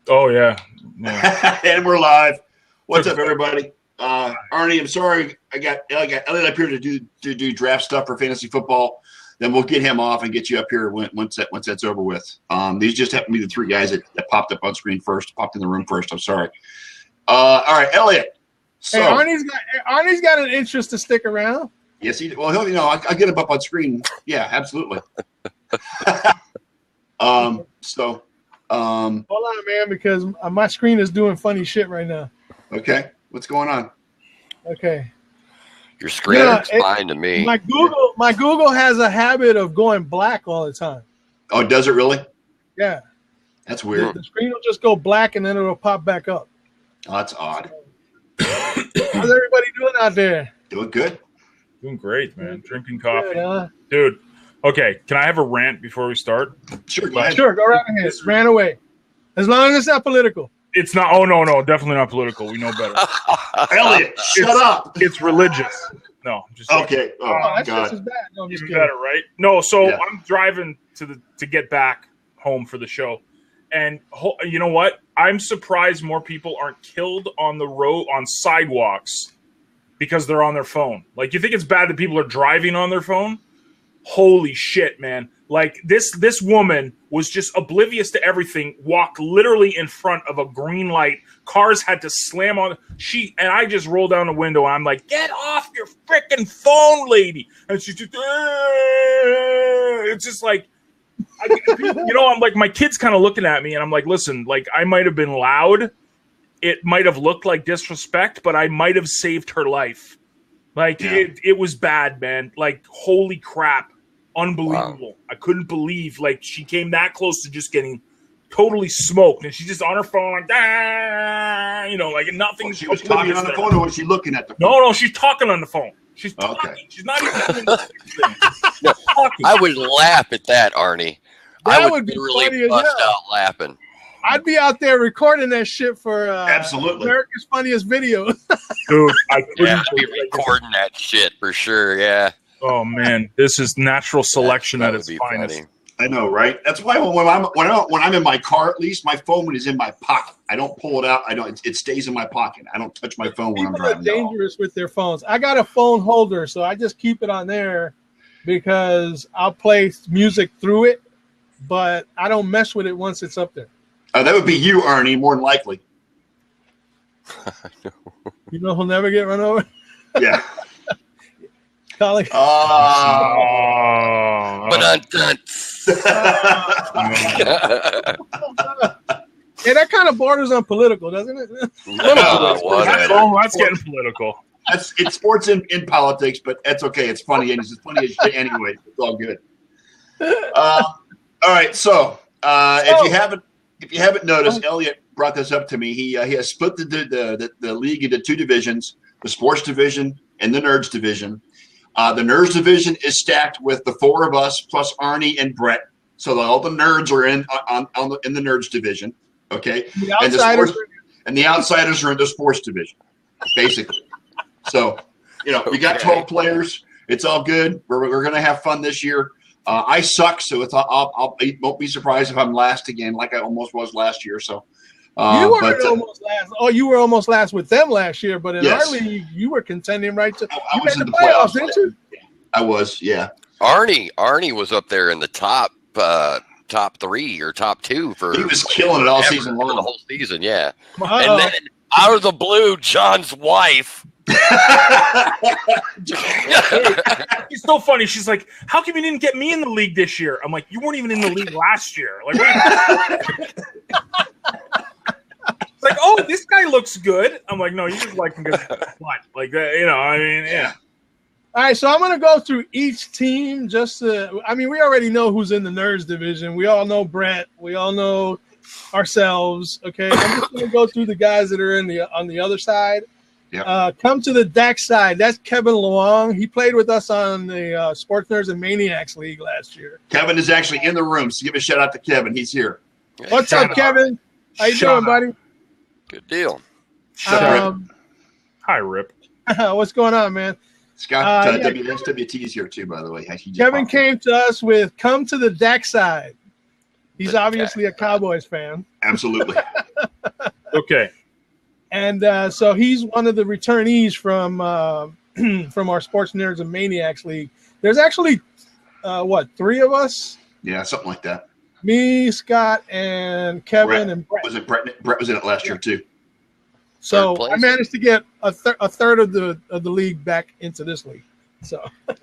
Oh yeah. And we're live. What's up, everybody? Arnie, I'm sorry. I got Elliot up here to do draft stuff for fantasy football. Then we'll get him off and get you up here once that's over with. These just happen to be the three guys that popped up on screen first, popped in the room first. I'm sorry. All right, Elliot. So, hey, Arnie's got an interest to stick around. Yes, I'll get him up on screen. Yeah, absolutely. Hold on, man, because my screen is doing funny shit right now. Okay, what's going on? Okay, your screen looks fine to me. My Google has a habit of going black all the time. Oh, does it really? Yeah, that's weird. The screen will just go black and then it'll pop back up. Oh, that's odd. How's everybody doing out there? Doing good. Doing great, man. Drinking coffee. Good, huh? Dude. Okay, can I have a rant before we start? Sure, go right ahead. Ran away. As long as it's not political. It's not. Oh, no, definitely not political. We know better. Elliot, shut up. It's religious. No, I'm just okay. Oh, that's just as bad. No, I'm just kidding. Better, right? No, so I'm driving to get back home for the show. And you know what? I'm surprised more people aren't killed on the road, on sidewalks, because they're on their phone. Like, you think it's bad that people are driving on their phone? Holy shit, man. Like, this woman was just oblivious to everything, walked literally in front of a green light. Cars had to slam on. And I just rolled down the window, and I'm like, get off your freaking phone, lady. And she's just, it's just like, I'm like, my kid's kind of looking at me, and I'm like, listen, like, I might have been loud. It might have looked like disrespect, but I might have saved her life. Like, it was bad, man. Like, holy crap. Unbelievable. Wow. I couldn't believe, like, she came that close to just getting totally smoked. And she's just on her phone, like, like nothing. She was talking on the phone, or was she looking at the phone? No, she's talking on the phone. She's talking. Okay. She's not even doing talking. I would laugh at that, Arnie. I would be really bust out laughing. I'd be out there recording that shit for absolutely America's Funniest Video. Dude, I'd be recording that shit for sure. Yeah. Oh man, this is natural selection at its finest. Funny. I know, right? That's why when I'm in my car, at least my phone is in my pocket. I don't pull it out. It stays in my pocket. I don't touch my phone when I'm driving. People are dangerous with their phones. I got a phone holder, so I just keep it on there because I'll play music through it, but I don't mess with it once it's up there. That would be you, Arnie, more than likely. You know he'll never get run over? Yeah. Colin. But that kind of borders on political, doesn't it? That's getting political. It's sports in politics, but that's okay. It's funny, and it's funny as shit anyway. It's all good. All right, so if you haven't noticed, Elliot brought this up to me. He has split the league into two divisions: the sports division and the nerds division. The nerds division is stacked with the four of us plus Arnie and Brett. So all the nerds are in the nerds division. Okay, and the outsiders are in the sports division, basically. So we got 12 players. It's all good. We're gonna have fun this year. I suck, so I won't be surprised if I'm last again, like I almost was last year. So you weren't almost last. Oh, you were almost last with them last year, but in our league, you were contending right to. I was in the playoffs, didn't you? I was, yeah. Arnie was up there in the top 3 or top 2 for. He was killing it all season long, the whole season, yeah. And then out of the blue, John's wife. It's so funny. She's like, "How come you didn't get me in the league this year?" I'm like, "You weren't even in the league last year." Like, it's like, "Oh, this guy looks good." I'm like, "No, you just like him because what?" Like, I mean, yeah. All right, so I'm going to go through each team we already know who's in the nerds division. We all know Brett. We all know ourselves. Okay, I'm just going to go through the guys that are on the other side. Yep. Come to the DAC side. That's Kevin Luong. He played with us on the Sports Nerds and Maniacs League last year. Kevin is actually in the room, so give a shout out to Kevin. He's here. What's up, Kevin? How you doing, buddy? Good deal. Hi, Rip. What's going on, man? Scott SWT is here too, by the way. Kevin came to us with "Come to the DAC side." He's obviously a Cowboys fan. Absolutely. Okay. And so he's one of the returnees from from our Sports Nerds and Maniacs League. There's actually, 3 of us? Yeah, something like that. Me, Scott, and Kevin, and Brett. Was it Brett? Brett was in it last year too. So I managed to get a third of the league back into this league. So, all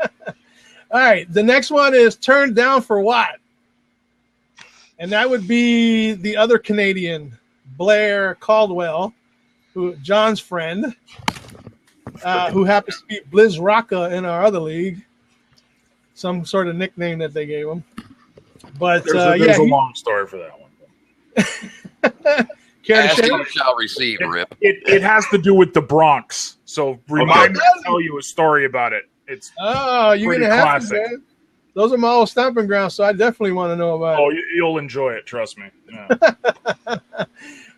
right, the next one is Turned Down for What? And that would be the other Canadian, Blair Caldwell, John's friend, who happens to be Blizz Rocka in our other league. Some sort of nickname that they gave him. But there's a long story for that one. Ask you shall receive, Rip. It has to do with the Bronx. So remind me to tell you a story about it. It's you're gonna have to, man. Those are my old stomping grounds, so I definitely want to know about it. Oh, you'll enjoy it, trust me. Yeah.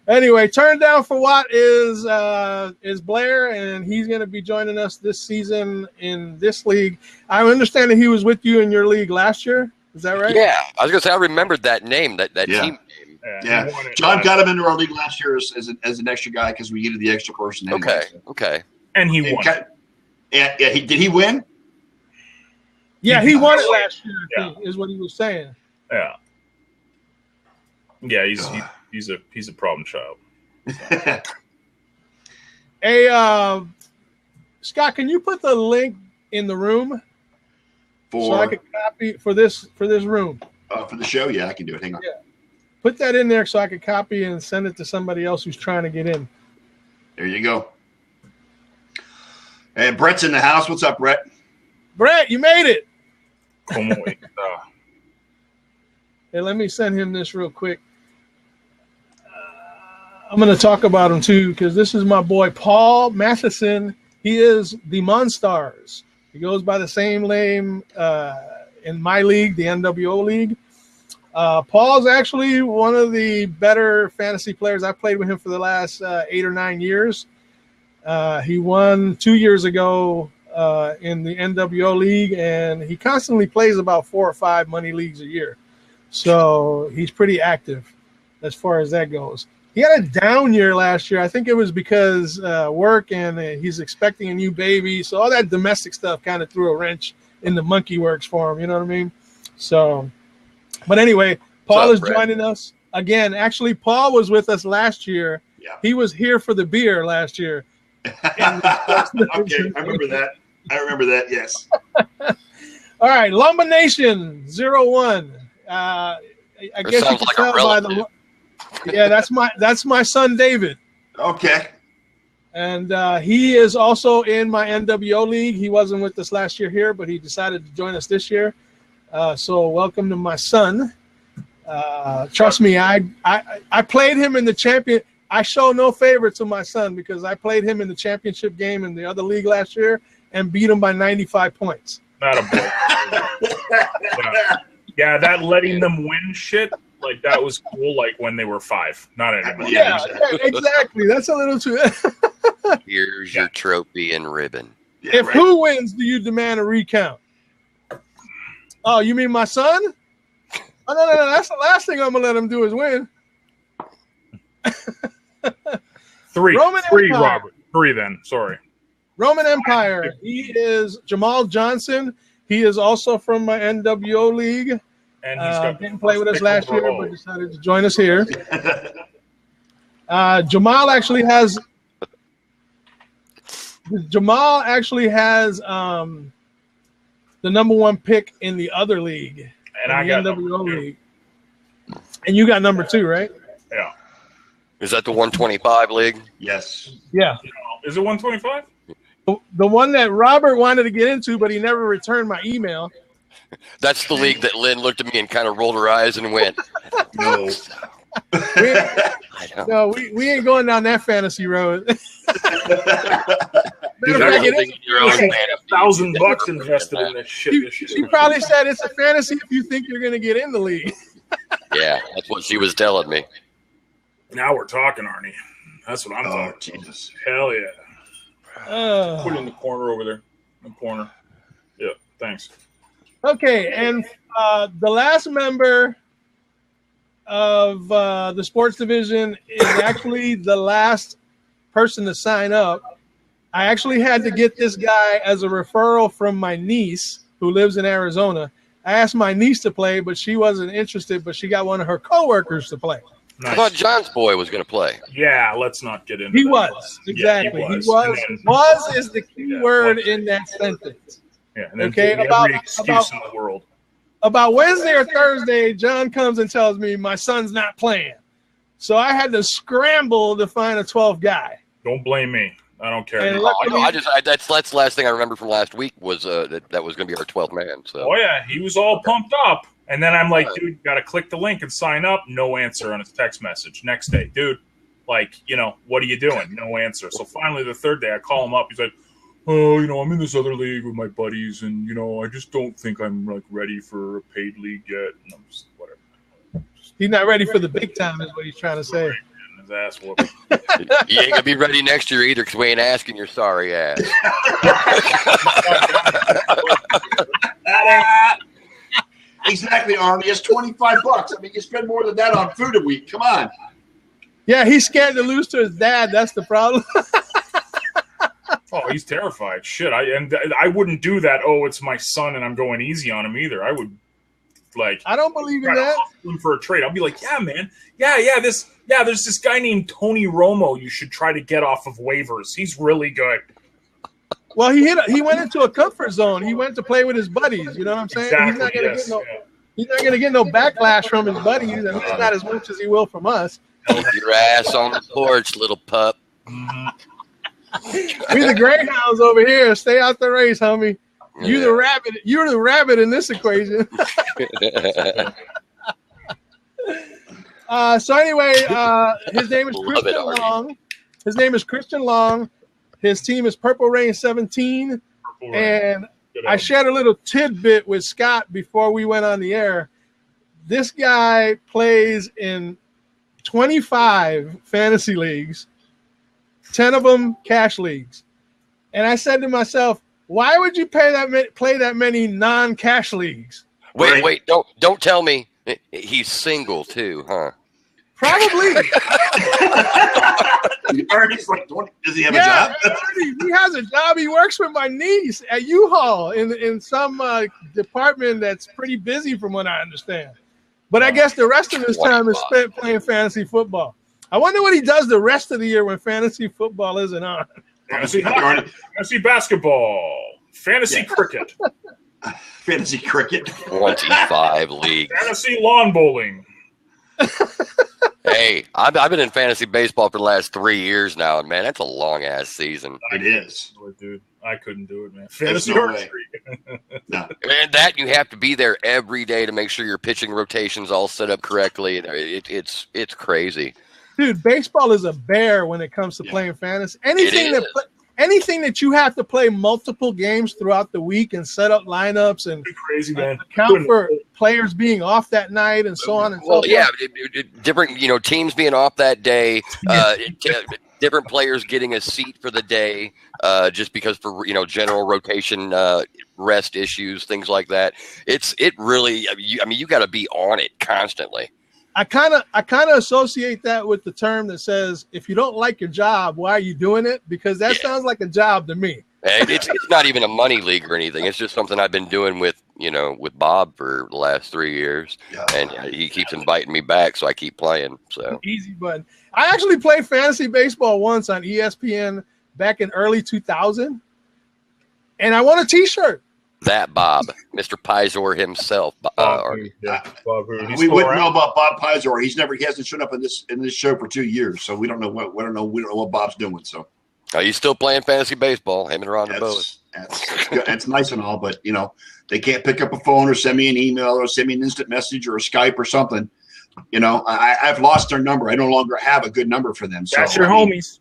Anyway, Turned Down for What is Blair, and he's going to be joining us this season in this league. I understand that he was with you in your league last year. Is that right? Yeah, I was going to say I remembered that name, that team name. Yeah, John got him into our league last year as an extra guy because we needed the extra person. Anyway, okay. And he won. Did he win? Yeah, he won it last year. I think, is what he was saying. Yeah. Yeah, he's a problem child. Hey, Scott, can you put the link in the room so I can copy for this room? For the show, yeah, I can do it. Hang on. Yeah. Put that in there so I can copy and send it to somebody else who's trying to get in. There you go. And Brett's in the house. What's up, Brett? Brett, you made it. Hey, let me send him this real quick. I'm going to talk about him too because this is my boy Paul Matheson. He is the Monstars. He goes by the same name in my league, the NWO league. Paul's actually one of the better fantasy players. I played with him for the last 8 or 9 years. He won 2 years ago in the NWO league, and he constantly plays about 4 or 5 money leagues a year. So he's pretty active as far as that goes. He had a down year last year. I think it was because work and he's expecting a new baby. So all that domestic stuff kind of threw a wrench in the monkey works for him. You know what I mean? So, but anyway, Paul is joining us again. Actually, Paul was with us last year. Yeah. He was here for the beer last year. Okay, I remember that. Yes. All right, Lumber Nation 01. I guess you can tell by the. Yeah, that's my son David. Okay. And he is also in my NWO league. He wasn't with us last year here, but he decided to join us this year. So welcome to my son. Trust me, I played him in the champion. I show no favor to my son because I played him in the championship game in the other league last year and beat him by 95 points. Not a boy. Yeah, that letting them win shit, like that was cool. Like when they were 5, not anymore. Yeah, exactly. That's a little too. Here's your trophy and ribbon. Yeah, if who wins, do you demand a recount? Oh, you mean my son? Oh, no. That's the last thing I'm gonna let him do is win. 3, Robert. 3 then. Sorry. Roman Empire. He is Jamal Johnson. He is also from my NWO league. And didn't play with us last year, but decided to join us here. Jamal actually has the number 1 pick in the other league, and I got NWO league. And you got number 2, right? Yeah. Is that the 125 league? Yes. Yeah. Is it 125? The one that Robert wanted to get into, but he never returned my email. That's the league that Lynn looked at me and kind of rolled her eyes and went, "No, we ain't going down that fantasy road." $1,000 invested in this shit. She probably said it's a fantasy if you think you're going to get in the league. Yeah, that's what she was telling me. Now we're talking, Arnie. That's what I'm talking. Jesus. Hell yeah. Put it in the corner over there. In the corner. Yeah, thanks. Okay, and the last member of the sports division is actually the last person to sign up. I actually had to get this guy as a referral from my niece who lives in Arizona. I asked my niece to play, but she wasn't interested, but she got one of her coworkers to play. Nice. I thought John's boy was going to play. Yeah, let's not get into He that. was. Exactly. Yeah, he was is the key word in that sentence. Yeah, and then okay, every excuse in the world. About Wednesday or Thursday, John comes and tells me my son's not playing. So I had to scramble to find a 12th guy. Don't blame me. I don't care. That's the last thing I remember from last week was that was going to be our 12th man. So. Oh, yeah. He was all pumped up. And then I'm like, dude, got to click the link and sign up. No answer on his text message. Next day, dude, like, what are you doing? No answer. So finally the third day I call him up. He's like, oh, I'm in this other league with my buddies. And, I just don't think I'm like ready for a paid league yet. And I'm just, whatever. He's not ready for the big time is what he's trying to say. His ass whooping. You ain't gonna be ready next year either because we ain't asking your sorry ass. Exactly, Arnie. It's $25. I mean, you spend more than that on food a week. Come on. Yeah, he's scared to lose to his dad. That's the problem. Oh, he's terrified. Shit, I wouldn't do that. Oh, it's my son, and I'm going easy on him either. I would. I don't believe in that. Him for a trade, I'll be like, yeah, man, there's this guy named Tony Romo. You should try to get off of waivers. He's really good. Well, he went into a comfort zone. He went to play with his buddies. You know what I'm saying? Exactly. He's not gonna get no backlash from his buddies. I mean, it's not as much as he will from us. Hold your ass on the porch, little pup. Mm-hmm. We the Greyhounds over here. Stay out the race, homie. You the rabbit. You're the rabbit in this equation. So anyway, his name is Christian Long. His name is Christian Long. His team is Purple Rain 17. And I shared a little tidbit with Scott before we went on the air. This guy plays in 25 fantasy leagues, 10 of them cash leagues. And I said to myself, why would you play that many non-cash leagues? Wait! Don't tell me he's single too, huh? Probably. Ernie's like, does he have a job? He has a job. He works with my niece at U-Haul in some department that's pretty busy, from what I understand. But I guess the rest of his time is spent playing fantasy football. I wonder what he does the rest of the year when fantasy football isn't on. Fantasy basketball, fantasy cricket, fantasy cricket, 25 leagues, fantasy lawn bowling. Hey, I've been in fantasy baseball for the last 3 years now, and man, that's a long ass season. It is, dude. I couldn't do it, man. Fantasy archery. No. And that you have to be there every day to make sure your pitching rotation's all set up correctly. It's crazy. Dude, baseball is a bear when it comes to playing fantasy. Anything that you have to play multiple games throughout the week and set up lineups and crazy, man. Account for players being off that night and so on and so forth. Well, yeah, different teams being off that day, different players getting a seat for the day, just because for general rotation rest issues, things like that. It really, you got to be on it constantly. I kind of associate that with the term that says, if you don't like your job, why are you doing it? Because that sounds like a job to me. It's not even a money league or anything. It's just something I've been doing with Bob for the last 3 years, and he keeps inviting me back, so I keep playing. So easy button. I actually played fantasy baseball once on ESPN back in early 2000, and I won a T-shirt. That Bob, Mr. Pizor himself. Bob we wouldn't know about Bob Pizor. He hasn't shown up in this show for 2 years, so we don't know what Bob's doing. So, are you still playing fantasy baseball? Him and Rhonda both. That's nice and all, but they can't pick up a phone or send me an email or send me an instant message or a Skype or something. I've lost their number. I no longer have a good number for them. That's your homies.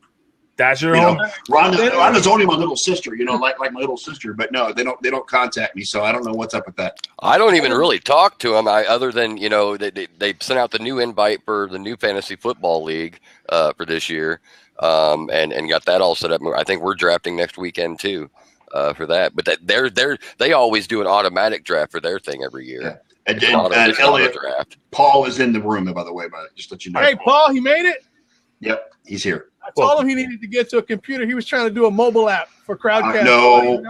That's your home. Rhonda's only my little sister, like my little sister. But no, they don't contact me, so I don't know what's up with that. I don't even really talk to them. Other than they sent out the new invite for the new fantasy football league for this year, and got that all set up. I think we're drafting next weekend too for that. But they always do an automatic draft for their thing every year. And It's not a Elliot, draft. Paul is in the room, by the way, but just let you know. Hey, Paul, he made it. Yep, he's here. I told him he needed to get to a computer. He was trying to do a mobile app for Crowdcast. No.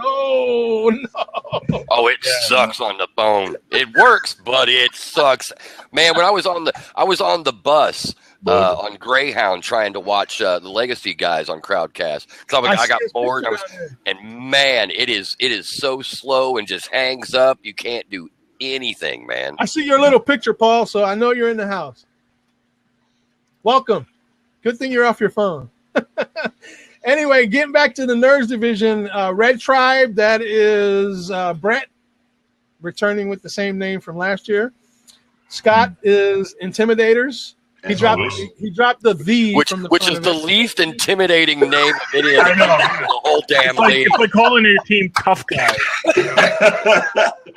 Oh, it sucks on the bone. It works, but it sucks. Man, when I was on the bus on Greyhound trying to watch the Legacy guys on Crowdcast because I got bored. And man, it is so slow and just hangs up. You can't do anything, man. I see your little picture, Paul, so I know you're in the house. Welcome. Good thing you're off your phone. Anyway, getting back to the Nerds division, Red Tribe, that is Brett, returning with the same name from last year. Scott is Intimidators. He dropped the which from the which is the least intimidating name of any of I know. the whole damn league. It's like calling your team tough guys.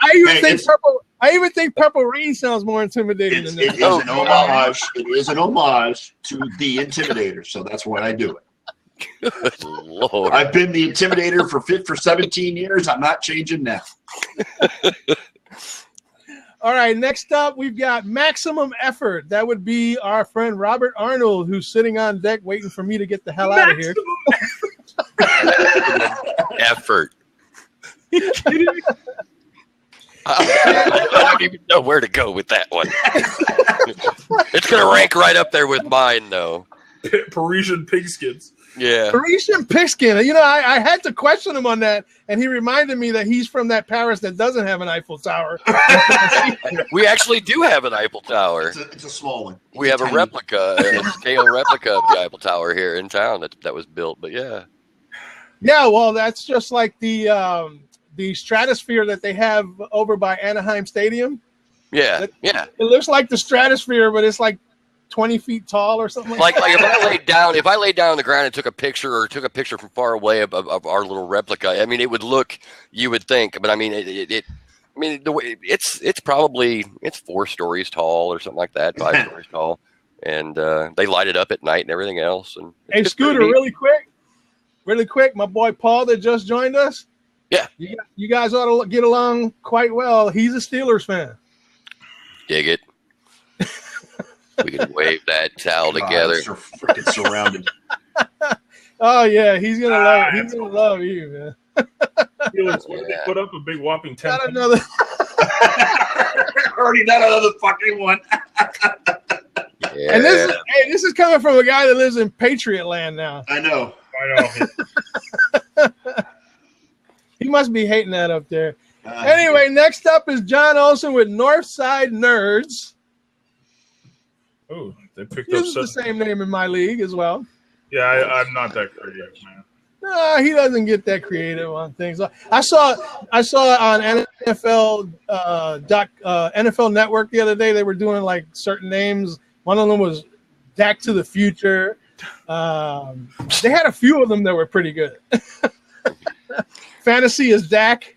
I even think Purple Rain sounds more intimidating than that. It is an homage. It is an homage to the Intimidator, so that's why I do it. Good Lord. I've been the Intimidator for 17 years. I'm not changing now. All right, next up, we've got Maximum Effort. That would be our friend Robert Arnold, who's sitting on deck waiting for me to get the hell out of here. Effort. I don't even know where to go with that one. It's going to rank right up there with mine, though. Parisian pigskins. Yeah. Parisian Pigskin. You know, I had to question him on that, and he reminded me that he's from that Paris that doesn't have an Eiffel Tower. We actually do have an Eiffel Tower. It's a small one. We have a replica, a scale replica of the Eiffel Tower here in town that was built, but yeah. Yeah, well, that's just like the stratosphere that they have over by Anaheim Stadium. Yeah, yeah. It looks like the stratosphere, but it's like 20 feet tall or something like if I laid down on the ground and took a picture from far away of our little replica, I mean, it would look, you would think, but I mean, the way it's probably 4 stories tall or something like that, 5 stories tall, and they light it up at night and everything else. And hey, Scooter, really quick, my boy Paul that just joined us. Yeah, you guys ought to get along quite well. He's a Steelers fan. Dig it. We can wave that towel together. So freaking surrounded. Oh yeah, he's gonna love. He's gonna love you, man. Steelers, they put up a big whopping 10. Got another. Already done another fucking one. Yeah. And this is coming from a guy that lives in Patriot land now. I know. He must be hating that up there. Anyway, next up is John Olson with Northside Nerds. Oh, they picked up the same name in my league as well. Yeah, I'm not that creative, man. No, he doesn't get that creative on things. I saw on NFL NFL Network the other day. They were doing like certain names. One of them was Dak to the Future. They had a few of them that were pretty good. Fantasy is Dak.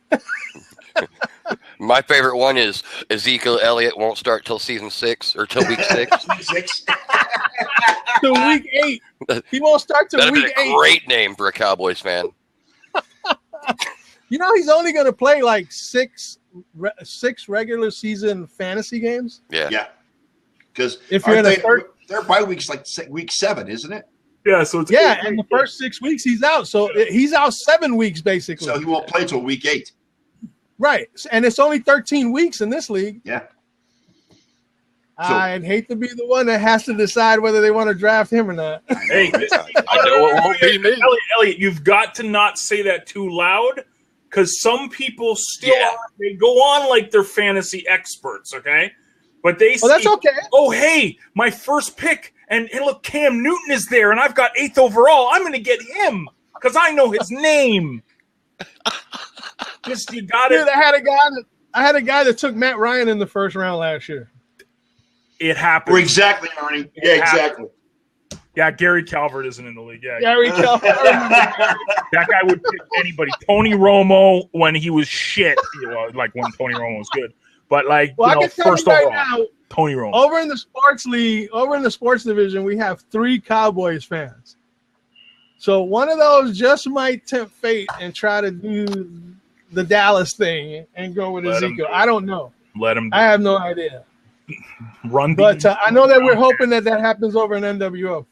My favorite one is Ezekiel Elliott won't start till season 6 or till week 6. Till week 8. He won't start till week 8. That'd be a great name for a Cowboys fan. You know, he's only going to play like six regular season fantasy games. Yeah. Because if you're in their bye week's like week 7, isn't it? Yeah. So it's and the first 6 weeks he's out. So he's out 7 weeks basically. So he won't play till week 8. Right, and it's only 13 weeks in this league. Yeah. I'd hate to be the one that has to decide whether they want to draft him or not. Hey, I know it won't be me. Elliot, you've got to not say that too loud because some people still they go on like they're fantasy experts, okay? But they that's okay. Oh, hey, my first pick, and look, Cam Newton is there, and I've got 8th overall. I'm going to get him because I know his name. Just you got it. Dude, I had a guy that took Matt Ryan in the first round last year. It happened. Well, exactly, Ernie. Yeah, exactly. Yeah, Gary Calvert isn't in the league. Yeah, Gary Calvert. That guy would pick anybody. Tony Romo when he was shit. Like when Tony Romo was good, but like first overall, now, Tony Romo. Over in the sports league, over in the sports division, we have 3 Cowboys fans. So one of those just might tempt fate and try to do the Dallas thing and go with Ezekiel. I don't know. Let him. I have no idea. Run. But I know that we're hoping that happens over in NWO.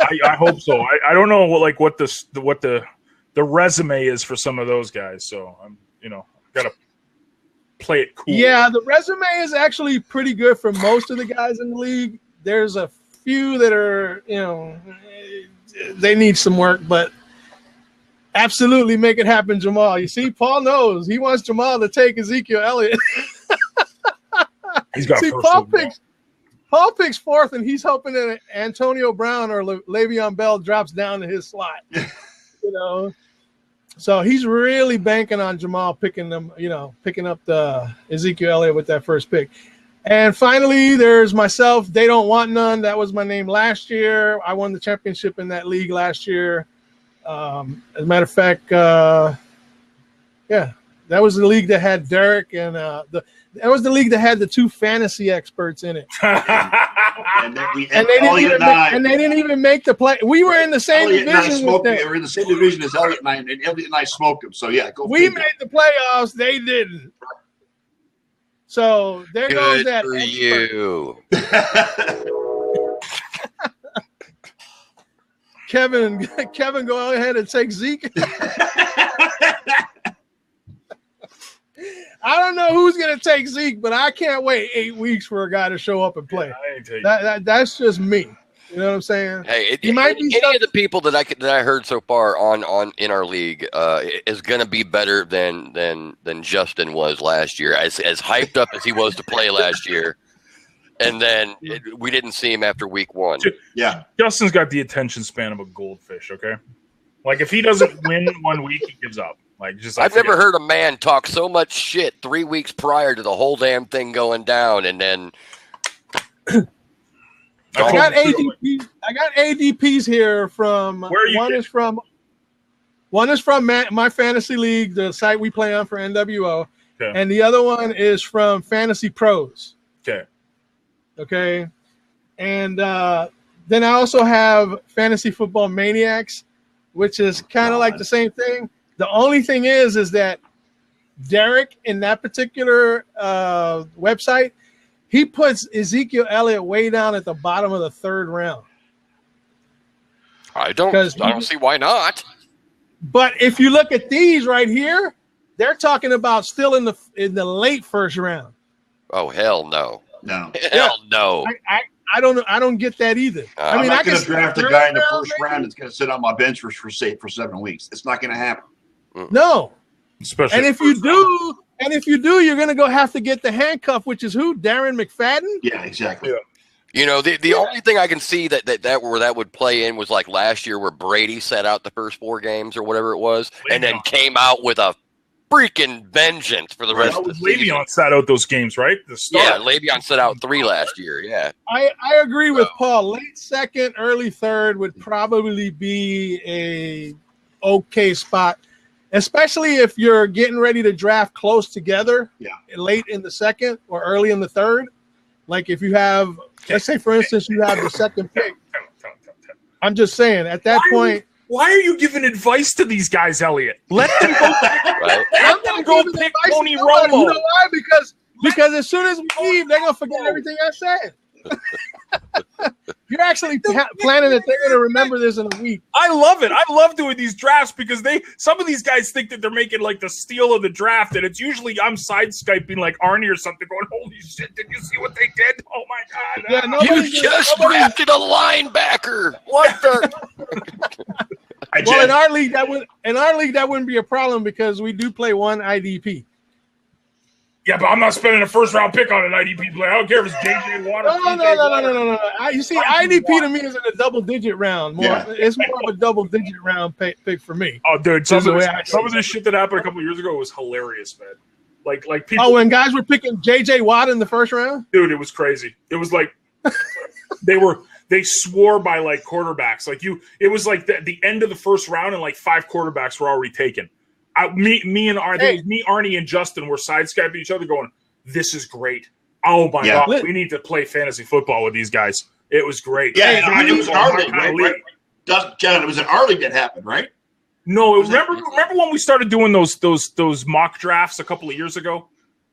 I hope so. I don't know what the resume is for some of those guys. So I'm gotta play it cool. Yeah, the resume is actually pretty good for most of the guys in the league. There's a few that are they need some work, but absolutely make it happen, Jamal. You see, Paul knows he wants Jamal to take Ezekiel Elliott. He's got see, Paul picks fourth, and he's hoping that Antonio Brown or Le'Veon Bell drops down to his slot. So he's really banking on Jamal picking up the Ezekiel Elliott with that first pick. And finally, there's myself. They don't want none. That was my name last year. I won the championship in that league last year. As a matter of fact, that was the league that had Derek and that was the league that had the two fantasy experts in it. and they didn't even make the play. We were in the same division with them. We were in the same division as Elliot and I, and Elliot and I smoked them. So yeah, we made the playoffs. They didn't. So there goes that. For you. Kevin, go ahead and take Zeke. I don't know who's going to take Zeke, but I can't wait 8 weeks for a guy to show up and play. That's just me. You know what I'm saying? Hey, any of the people that I heard so far on in our league is going to be better than Justin was last year. As hyped up as he was to play last year, and then we didn't see him after week 1. Yeah, Justin's got the attention span of a goldfish. Okay, like if he doesn't win 1 week, he gives up. I've never heard a man talk so much shit 3 weeks prior to the whole damn thing going down, and then I got ADPs here from one is from my fantasy league, the site we play on for NWO, and the other one is from Fantasy Pros. Okay, and then I also have Fantasy Football Maniacs, which is kind of like the same thing. The only thing is that Derek in that particular website, he puts Ezekiel Elliott way down at the bottom of the 3rd round. I don't see why not. But if you look at these right here, they're talking about still in the late 1st round. Oh hell no! No, hell no! I don't get that either. I'm not going to draft a guy in the 1st round that's going to sit on my bench for 7 weeks. It's not going to happen. No, especially. And if you do, you're going to have to get the handcuff, which is who? Darren McFadden? Yeah, exactly. Yeah. The only thing I can see that would play in was like last year where Brady set out the first 4 games or whatever it was, and then came out with a freaking vengeance for the rest of the season. Le'Veon sat out those games, right? Yeah, Le'Veon set out 3 last year. Yeah, I agree with Paul. Late 2nd, early 3rd would probably be a okay spot. Especially if you're getting ready to draft close together, late in the 2nd or early in the 3rd. Like if you have, let's say, for instance, you have the 2nd pick. I'm just saying, at that point. Why are you giving advice to these guys, Elliot? Let them go pick. Right? Let them go pick Tony Romo. You know why? Because as soon as we leave, they're going to forget everything I said. You're actually planning that they're going to remember this in a week. I love it. I love doing these drafts because some of these guys think that they're making like the steal of the draft, and it's usually I'm side Skyping like Arnie or something, going, "Holy shit! Did you see what they did? Oh my god! Yeah, you just drafted a linebacker. What the?" Well, in our league that wouldn't be a problem because we do play one IDP. Yeah, but I'm not spending a 1st round pick on an IDP player. I don't care if it's JJ Watt. No. You see, IDP to me is in a double-digit round. It's more of a double-digit round pick for me. Oh, dude, some of this shit that happened a couple of years ago was hilarious, man. Like people. Oh, when guys were picking JJ Watt in the 1st round, dude, it was crazy. It was like they swore by like quarterbacks. Like it was like the end of the 1st round, and like 5 quarterbacks were already taken. Me and Arnie and Justin were side Skyping each other going, "This is great. Oh my God, we need to play fantasy football with these guys." It was great. Yeah, it was in our league, right? John, it was in our league that happened, right? No, remember when we started doing those mock drafts a couple of years ago?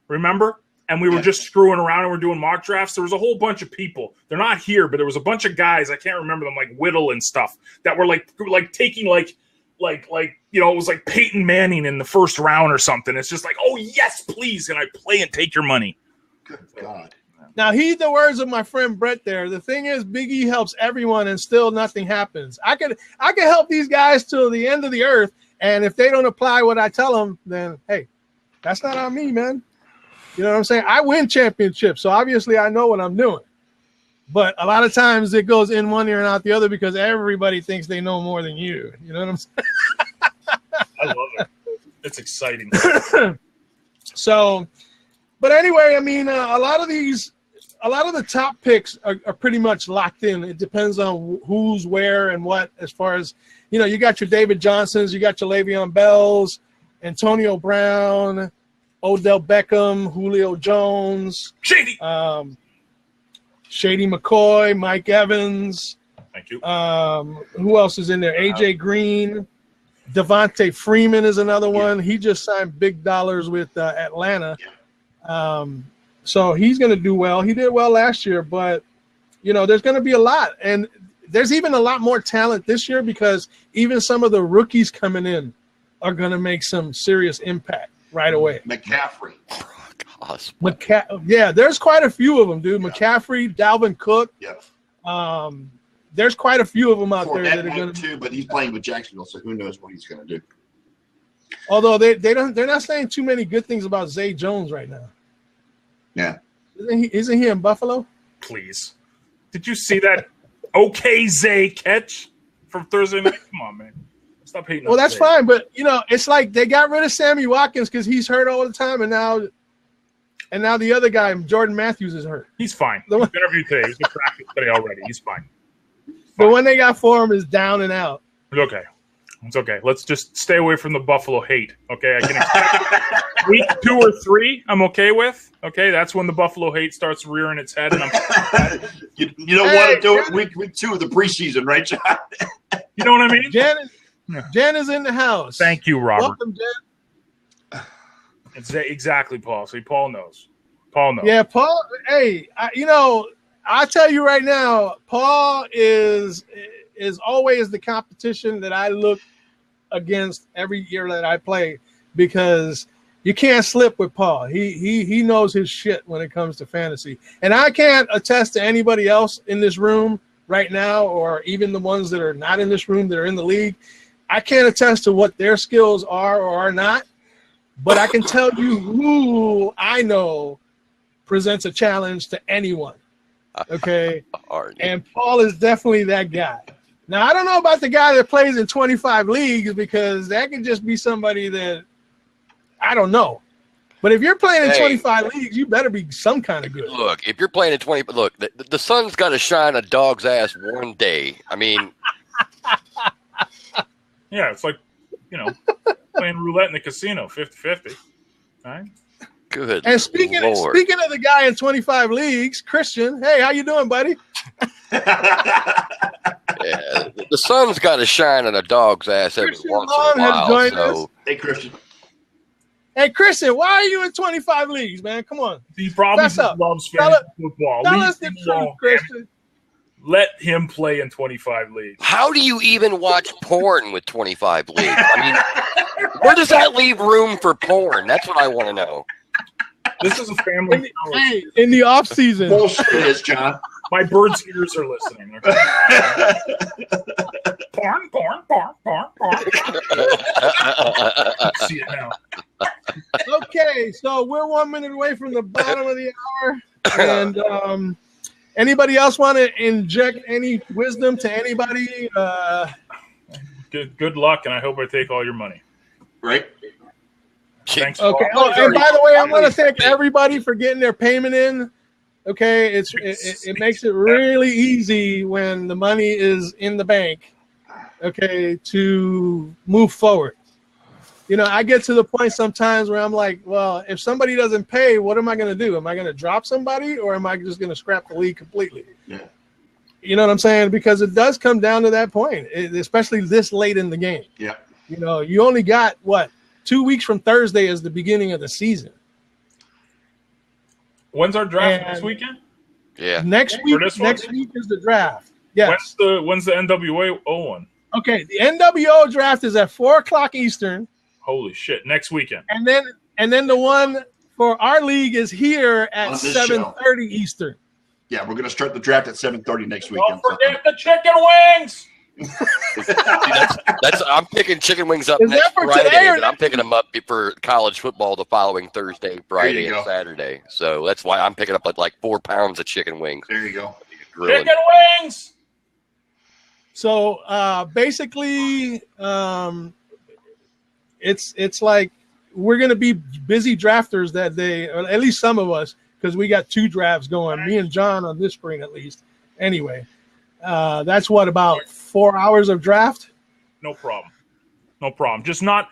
Remember? and we were just screwing around and we're doing mock drafts. There was a whole bunch of people. They're not here, but there was a bunch of guys. I can't remember them, like Whittle and stuff, that were like taking like it was like Peyton Manning in the first round or something. It's just like, oh yes, please, can I play and take your money? Good God. Now, heed the words of my friend Brett there. The thing is, Big E helps everyone and still nothing happens. I could help these guys till the end of the earth, and if they don't apply what I tell them, then, hey, that's not on me, man. You know what I'm saying? I win championships, so obviously I know what I'm doing. But a lot of times it goes in one ear and out the other because everybody thinks they know more than you. You know what I'm saying? I love it. It's exciting. So, but anyway, I mean, a lot of the top picks are pretty much locked in. It depends on who's where and what, as far as, you got your David Johnsons, you got your Le'Veon Bells, Antonio Brown, Odell Beckham, Julio Jones, Shady McCoy, Mike Evans. Thank you. Who else is in there? AJ Green, Devontae Freeman is another one. He just signed big dollars with Atlanta. So he's going to do well. He did well last year, but, there's going to be a lot. And there's even a lot more talent this year because even some of the rookies coming in are going to make some serious impact right away. McCaffrey. There's quite a few of them, dude. Yeah. McCaffrey, Dalvin Cook. Yes. There's quite a few of them out there that that are going to too, but he's playing with Jacksonville, so who knows what he's going to do. Although they're not saying too many good things about Zay Jones right now. Yeah. Isn't he in Buffalo? Please. Did you see that Zay catch from Thursday night? Come on, man. Stop hating. Well, that's fine, but it's like they got rid of Sammy Watkins because he's hurt all the time, and now the other guy, Jordan Matthews, is hurt. He's fine. He's been interviewed today. He's been practice today already. He's fine. The one they got for him is down and out. Okay. It's okay. Let's just stay away from the Buffalo hate. Okay, I can expect week 2 or 3. I'm okay with. Okay, that's when the Buffalo hate starts rearing its head, and I'm. you don't want to do it week 2 of the preseason, right, John? You know what I mean? Jen is in the house. Thank you, Robert. Welcome, Jen. It's exactly Paul. See, Paul knows. Paul knows. Yeah, Paul. Hey, I tell you right now, Paul is always the competition that I look against every year that I play because you can't slip with Paul. He knows his shit when it comes to fantasy. And I can't attest to anybody else in this room right now, or even the ones that are not in this room that are in the league. I can't attest to what their skills are or are not, but I can tell you who I know presents a challenge to anyone. Okay. And Paul is definitely that guy. Now, I don't know about the guy that plays in 25 leagues because that could just be somebody that I don't know. But if you're playing in 25 leagues, you better be some kind of good. Look, if you're playing in 20, look, the sun's got to shine a dog's ass one day. I mean, yeah, it's like, playing roulette in the casino, 50-50. All right. Good. And speaking of the guy in 25 leagues, Christian, hey, how you doing, buddy? Yeah, the sun's got to shine on a dog's ass every once in a while. So. Hey, Christian. Hey, Christian, why are you in 25 leagues, man? Come on. He probably loves fantasy football. Tell us the truth, Christian. Let him play in 25 leagues. How do you even watch porn with 25 leagues? I mean, where does that leave room for porn? That's what I want to know. This is a family. In the off season. Bullshit is, John. My bird's ears are listening. Porn. See it now. Okay, so we're 1 minute away from the bottom of the hour. And anybody else want to inject any wisdom to anybody? Good luck, and I hope I take all your money. Right. Thanks. Okay. Oh, and by the way, I want to thank everybody for getting their payment in. Okay, it makes it really easy when the money is in the bank. Okay, to move forward. I get to the point sometimes where I'm like, well, if somebody doesn't pay, what am I going to do? Am I going to drop somebody, or am I just going to scrap the league completely? Yeah. You know what I'm saying? Because it does come down to that point, especially this late in the game. Yeah. You only got 2 weeks from Thursday as the beginning of the season. When's our draft And next weekend? Yeah. Next week is the draft. Yes. When's the NWO one? Okay, the NWO draft is at 4:00 Eastern, Holy shit! Next weekend. and then the one for our league is here at On this 7:30 Eastern. Yeah, we're going to start the draft at 7:30 next Don't weekend. forget the chicken wings. That's I'm picking chicken wings up Is that next for Friday, today or but I'm picking them up for college football the following Thursday, Friday, go. and Saturday. So that's why I'm picking up like 4 pounds of chicken wings. There you go. Grilling. Chicken wings. So basically, it's like we're gonna be busy drafters that day, or at least some of us, because we got 2 drafts going. Me and John on this spring, at least. Anyway, that's what, about 4 hours of draft. No problem. No problem. Just not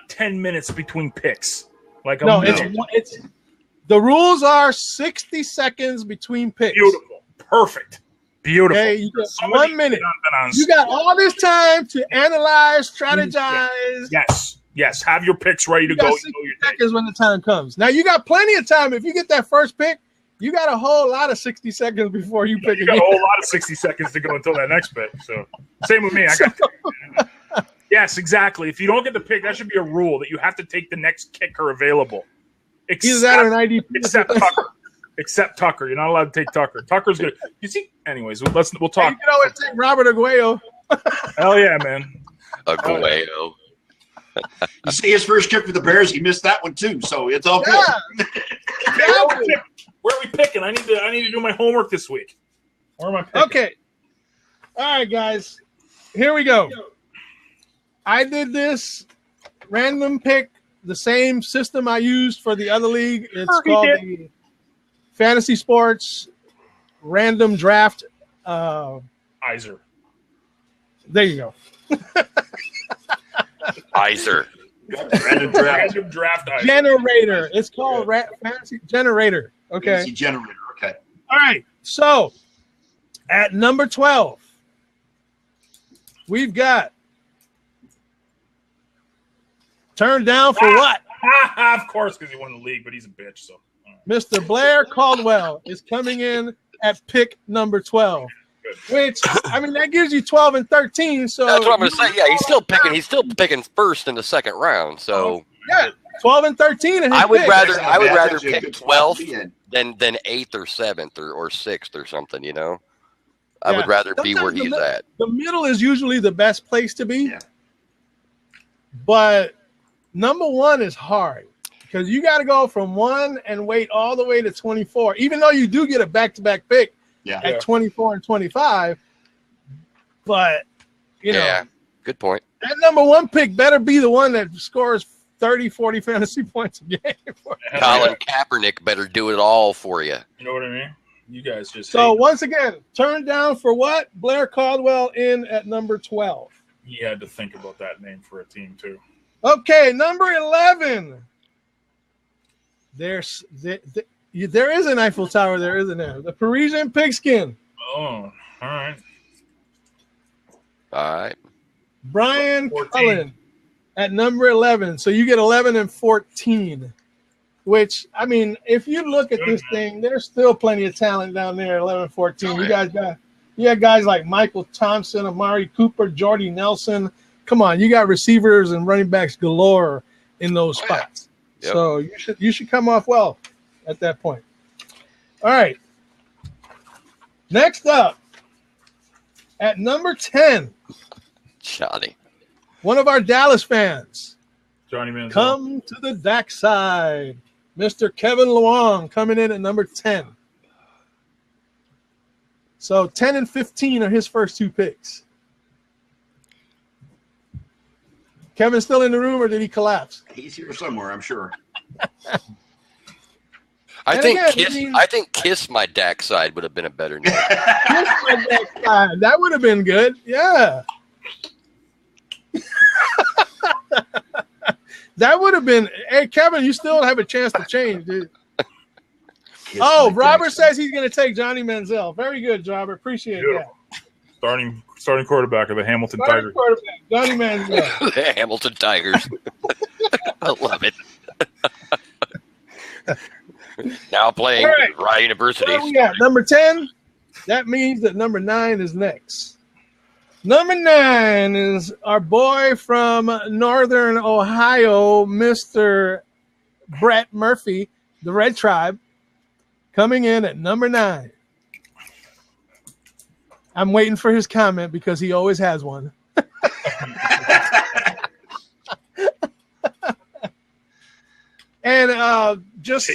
10 minutes between picks. Like a No, minute. it's the rules are 60 seconds between picks. Beautiful. Perfect. Beautiful. Okay, you got Somebody 1 minute. been on- You got all this time to analyze, strategize. Yes. Have your picks ready to You go. got You 60 know your day. seconds when the time comes. Now you got plenty of time. If you get that first pick, you got a whole lot of 60 seconds before you pick You got a again. whole lot of 60 seconds to go until that next pick. So same with me. I got Yes, exactly. If you don't get the pick, that should be a rule that you have to take the next kicker available. Either that or an IDP. Except Tucker. Except Tucker. You're not allowed to take Tucker. Tucker's good. You see? Anyways, we'll You talk. can always take Robert Aguayo. Hell yeah, man. Aguayo. You see his first kick for the Bears, he missed that one too, so it's all good. Yeah. Where are we picking? I need to do my homework this week. Where am I picking? Okay. All right, guys. Here we go. I did this random pick, the same system I used for the other league. It's called the Fantasy Sports Random Draft. Iser. There you go. Iser. Random draft. Random draft Iser. Generator. It's called Fantasy Generator. Okay. Fantasy generator. Okay. All right. So at number 12, we've got turned down for what? Of course, because he won the league, but he's a bitch. So Mr. Blair Caldwell is coming in at pick number 12. Which, I mean, that gives you 12 and 13. So That's what I'm going to say. Yeah, he's still picking first in the second round. So yeah, 12 and 13. In his I would pick. rather That's actually a pick good spot to 12th be in. than 8th or 7th or 6th or something. You know, I Yeah. would rather be where Sometimes he's at. The middle is usually the best place to be. Yeah. But number 1 is hard because you got to go from 1 and wait all the way to 24, even though you do get a back-to-back pick Yeah. at 24 and 25. But, you know, Yeah, good point. that number 1 pick better be the one that scores 30, 40 fantasy points a game. Colin Kaepernick better do it all for you. You know what I mean? You guys just So, hate. once again, turned down for what? Blair Caldwell in at number 12. He had to think about that name for a team too. Okay, number 11. There is an Eiffel Tower there, isn't there? The Parisian Pigskin. Oh, all right. All right. Brian 14. Cullen at number 11. So you get 11 and 14, which, I mean, if you look at this thing, there's still plenty of talent down there, 11 and 14. You got guys like Michael Thompson, Amari Cooper, Jordy Nelson. Come on, you got receivers and running backs galore in those spots. Yep. So you should come off well at that point. All right. Next up, at number 10, Johnny. one of our Dallas fans. Johnny Manziel. Come to the back side. Mr. Kevin Luong coming in at number 10. So 10 and 15 are his first 2 picks. Kevin still in the room, or did he collapse? He's here somewhere, I'm sure. I And think again, Kiss. I mean- I think Kiss My Dak Side would have been a better name. That would have been good. Yeah. That would have been. Hey, Kevin, you still have a chance to change, dude. Oh, Robert says he's going to take Johnny Manziel. Very good, Robert. Appreciate Beautiful. Starting quarterback of the Hamilton that. Tigers. Quarterback, Johnny Manziel. The Hamilton Tigers. I love it. Now playing Right. Rye University. Where we at? Number 10. That means that number 9 is next. Number 9 is our boy from Northern Ohio, Mr. Brett Murphy, the Red Tribe, coming in at number 9. I'm waiting for his comment because he always has one. And just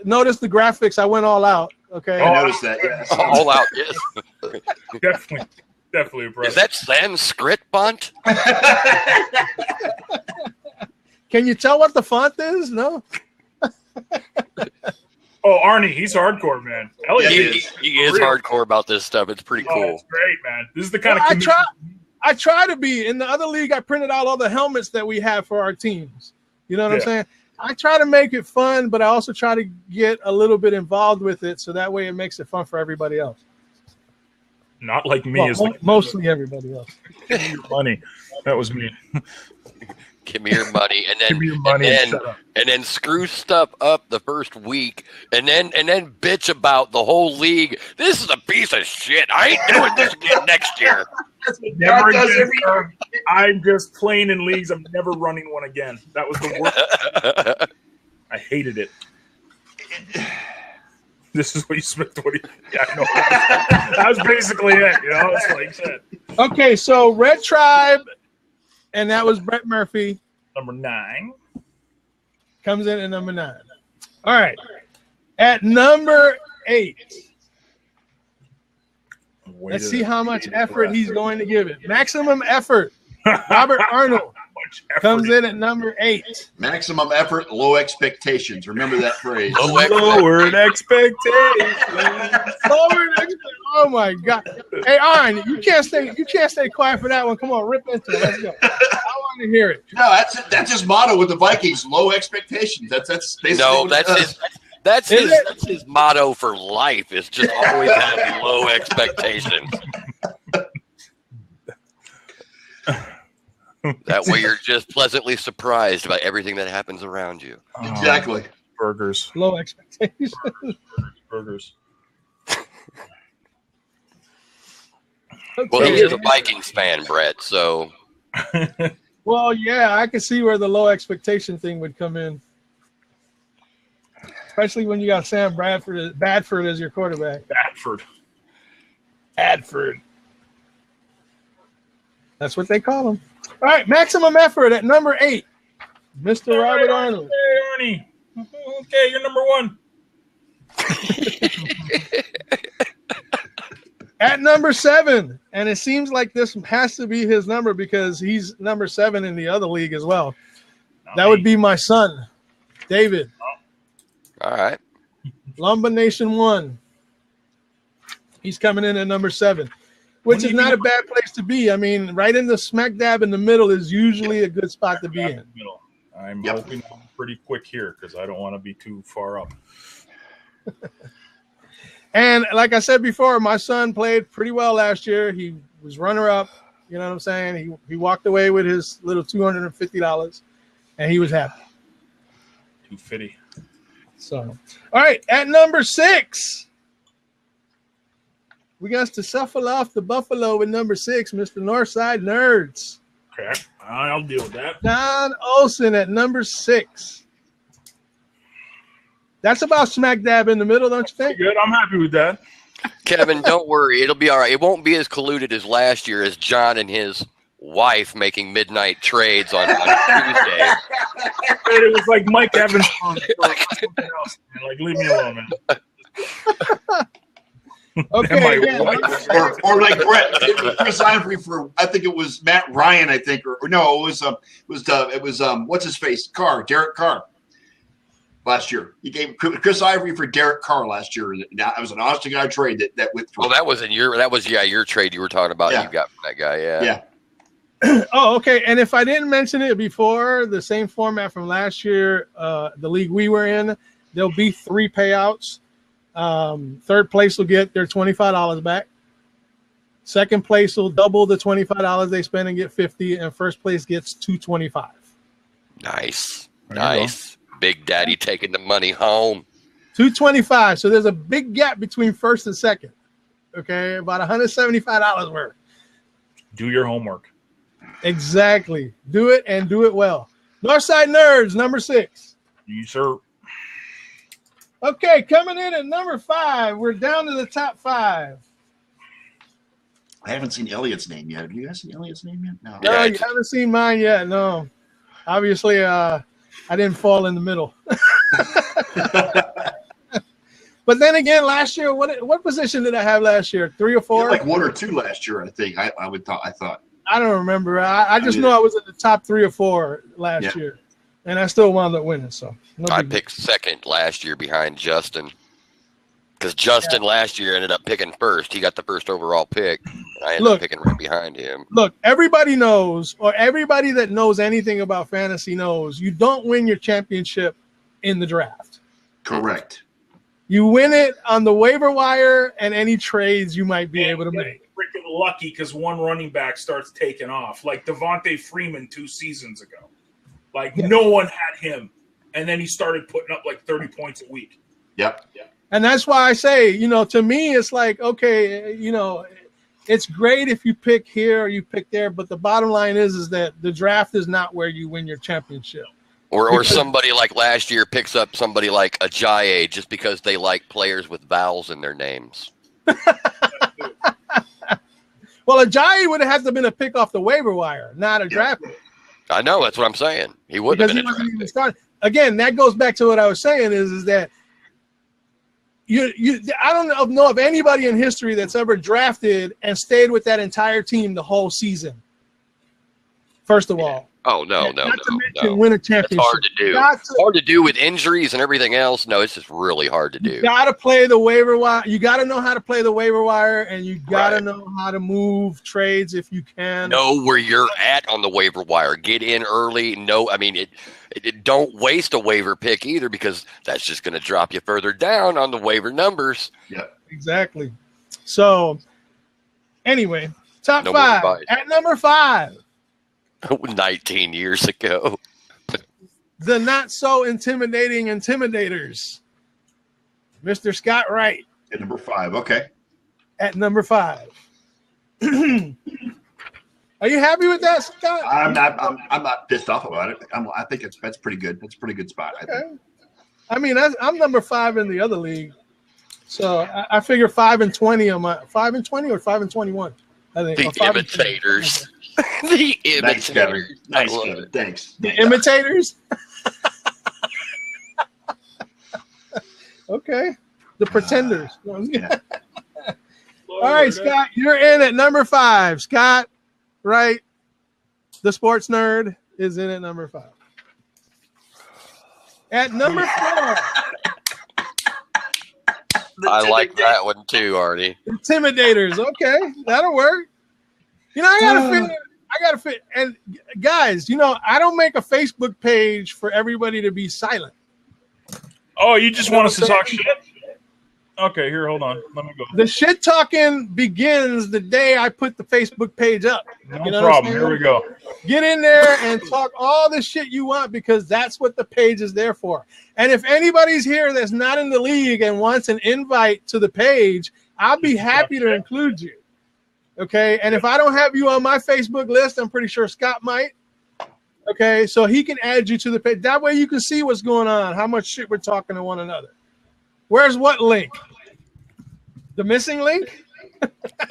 notice the graphics. I went all out. Okay. I noticed that. Yeah. All out, yes. Definitely impressive. Is that Sanskrit font? Can you tell what the font is? No. Oh, Arnie, he's hardcore, man. Elliot He is hardcore about this stuff. It's pretty cool. It's great, man. This is the kind Well, of I try to be. In the other league, I printed out all the helmets that we have for our teams. You know what I'm saying? I try to make it fun, but I also try to get a little bit involved with it, so that way it makes it fun for everybody else. Not like me. Well, mostly everybody else. Give me your money. That was me. Give me your money, and then Give me your money and shut up. and then screw stuff up the first week, and then bitch about the whole league. This is a piece of shit. I ain't doing this again next year. Never again, sir. I'm just playing in leagues. I'm never running one again. That was the worst. I hated it. This is what you spent 20. Yeah, I know. That was basically it. You know, it's like I said. Okay, so Red Tribe, and that was Brett Murphy, Number 9. comes in at number 9. All right. At number 8, let's see how much effort he's going to give it. Maximum effort. Robert Arnold comes in at number 8. Maximum effort, low expectations. Remember that phrase. Lowered expectations. Oh my God! Hey, Arn, you can't stay quiet for that one. Come on, rip into it. Let's go. I want to hear it. No, that's his motto with the Vikings. Low expectations. That's basically No, what it does. that's his motto for life. Is just always have low expectations. That way, you're just pleasantly surprised by everything that happens around you. Exactly. Burgers. Low expectations. Burgers. Well, he is a Vikings fan, Brett. So, Well, yeah, I can see where the low expectation thing would come in, especially when you got Sam Bradford as your quarterback. Adford. That's what they call him. All right, maximum effort at number 8, Mr. Robert Arnold. Hey, Arnie. Okay, you're number 1. At number 7, and it seems like this has to be his number because he's number 7 in the other league as well. That would be my son, David. all right. Lumber Nation 1. He's coming in at number 7, which is not a bad place to be. I mean, right in the smack dab in the middle is usually a good spot to be in. I'm hoping I'm pretty quick here because I don't want to be too far up. And like I said before, my son played pretty well last year. He was runner-up. You know what I'm saying? He walked away with his little $250, and he was happy. 250. So, all right, at number 6, we got to shuffle off the Buffalo with number 6, Mr. Northside Nerds. Okay, I'll deal with that. Don Olson at number 6. That's about smack dab in the middle, don't you think? Good. I'm happy with that. Kevin, don't worry. It'll be all right. It won't be as colluded as last year as John and his wife making midnight trades on Tuesday. It was like Mike Evans on something else. Man. Like, leave me alone, man. Okay. Or like Brett, Chris Ivory for I think it was Matt Ryan, I think, or no, it was what's his face? Derek Carr. Last year, he gave Chris Ivory for Derek Carr last year. Now it was an honest to God trade that went through. Well, that was your trade you were talking about. Yeah. You got from that guy, yeah. Oh, okay. And if I didn't mention it before, the same format from last year, the league we were in, there'll be 3 payouts. Third place will get their $25 back. Second place will double the $25 they spend and get $50, and first place gets $225. Nice. Big Daddy taking the money home. 225. So there's a big gap between first and second. Okay, about $175 worth. Do your homework. Exactly. Do it and do it well. Northside Nerds, number 6. You sir. Okay, coming in at number 5. We're down to the top 5. I haven't seen Elliot's name yet. Have you guys seen Elliot's name yet? No. No, you haven't seen mine yet. No. Obviously, I didn't fall in the middle. But then again, last year, what position did I have last year? 3 or 4? Like 1 or 2 last year, I think. I thought. I don't remember. I just know I was in the top 3 or 4 last year, and I still wound up winning. So I picked second last year behind Justin, because Justin last year ended up picking first. He got the first overall pick, and I ended up picking right behind him. Look, everybody knows, or everybody that knows anything about fantasy knows, you don't win your championship in the draft. Correct. You win it on the waiver wire and any trades you might be able to make. Freaking lucky because one running back starts taking off, like Devontae Freeman 2 seasons ago. Like no one had him, and then he started putting up like 30 points a week. Yep. And that's why I say, to me, it's like, okay, it's great if you pick here or you pick there, but the bottom line is that the draft is not where you win your championship. Or somebody like last year picks up somebody like Ajayi just because they like players with vowels in their names. Well, Ajayi would have had to have been a pick off the waiver wire, not a draft pick. I know, that's what I'm saying. He wouldn't have been a draft pick. Again, that goes back to what I was saying is that I don't know of anybody in history that's ever drafted and stayed with that entire team the whole season. First of all. Oh, no. Win a championship. It's hard to do. Hard to do with injuries and everything else. No, it's just really hard to do. You got to play the waiver wire. You got to know how to play the waiver wire, and you got to know how to move trades if you can. Know where you're at on the waiver wire. Get in early. Don't waste a waiver pick either, because that's just going to drop you further down on the waiver numbers. Yeah, exactly. So, anyway, top 5. At number 5. 19 years ago. The not so intimidating intimidators. Mr. Scott Wright. At number 5. Okay. At number 5. Are you happy with that, Scott? I'm not pissed off about it. I think that's pretty good. That's a pretty good spot. Okay. I mean, I'm number 5 in the other league. So I figure 5 and 20 on my 5 and 20 or 5 and 21. I think the imitators. The imitators. Nice, Kevin. Thanks. The imitators? Okay. The pretenders. Yeah. All right, Scott, you're in at number 5. Scott, right? The sports nerd is in at number 5. At number 4. I like that one too, Artie. Intimidators. Okay, that'll work. I gotta fit. And guys, I don't make a Facebook page for everybody to be silent. Oh, you just want us to talk shit? Okay, here, hold on. Let me go. The shit talking begins the day I put the Facebook page up. No problem. Here we go. Get in there and talk all the shit you want, because that's what the page is there for. And if anybody's here that's not in the league and wants an invite to the page, I'll be happy to include you. Okay, and if I don't have you on my Facebook list, I'm pretty sure Scott might. Okay, so he can add you to the page. That way you can see what's going on, how much shit we're talking to one another. Where's what link? The missing link?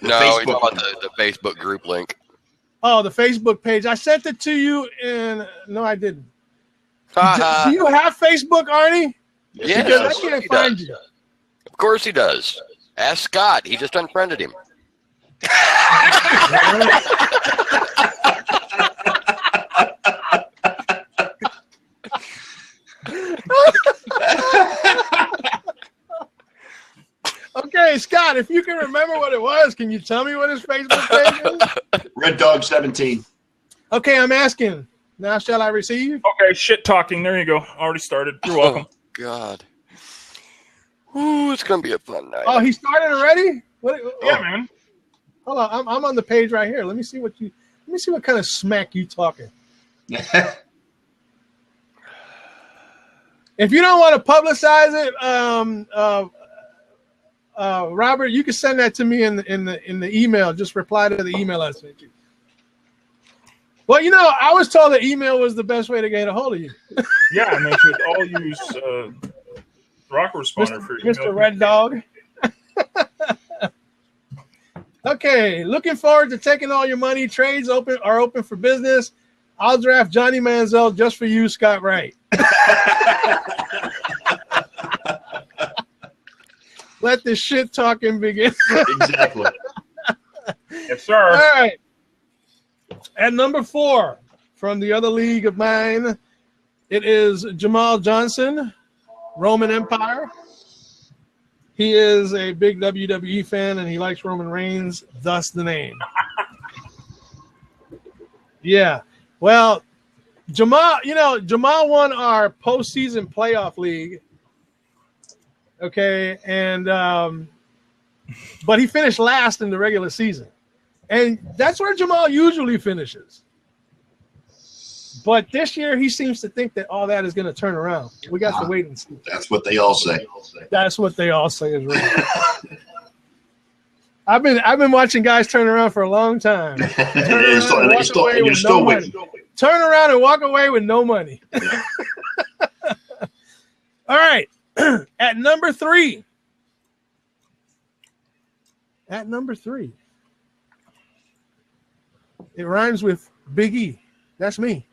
No, he's talking about the Facebook group link. Oh, the Facebook page. I sent it to you, and no, I didn't. Do you have Facebook, Arnie? Yes, because I can't find you. Of course he does. Ask Scott. He just unfriended him. Okay, Scott, if you can remember what it was, can you tell me what his Facebook page is? Red Dog 17. Okay, I'm asking. Now shall I receive? Okay, shit talking. There you go. Already started. You're welcome. Oh, God. Ooh, it's gonna be a fun night. Oh, he started already? Yeah, man. Hold on, I'm on the page right here. Let me see what kind of smack you talking. If you don't want to publicize it, Robert, you can send that to me in the email. Just reply to the email I sent you. Well, I was told that email was the best way to get a hold of you. Yeah, and they should all use Rock Responder for email. Mr. Red Dog. Okay, looking forward to taking all your money. Trades are open for business. I'll draft Johnny Manziel just for you, Scott Wright. Let the shit talking begin. Exactly. Yes, sir. All right. At number 4, from the other league of mine, it is Jamal Johnson, Roman Empire. He is a big WWE fan, and he likes Roman Reigns, thus the name. Yeah. Well, Jamal won our postseason playoff league. Okay, and but he finished last in the regular season. And that's where Jamal usually finishes. But this year, he seems to think that all that is going to turn around. We got to wait and see. That's what they all say. That's what they all say is right. I've been watching guys turn around for a long time. And you're still waiting. Turn around and walk away with no money. All right. At number 3. It rhymes with Big E. That's me.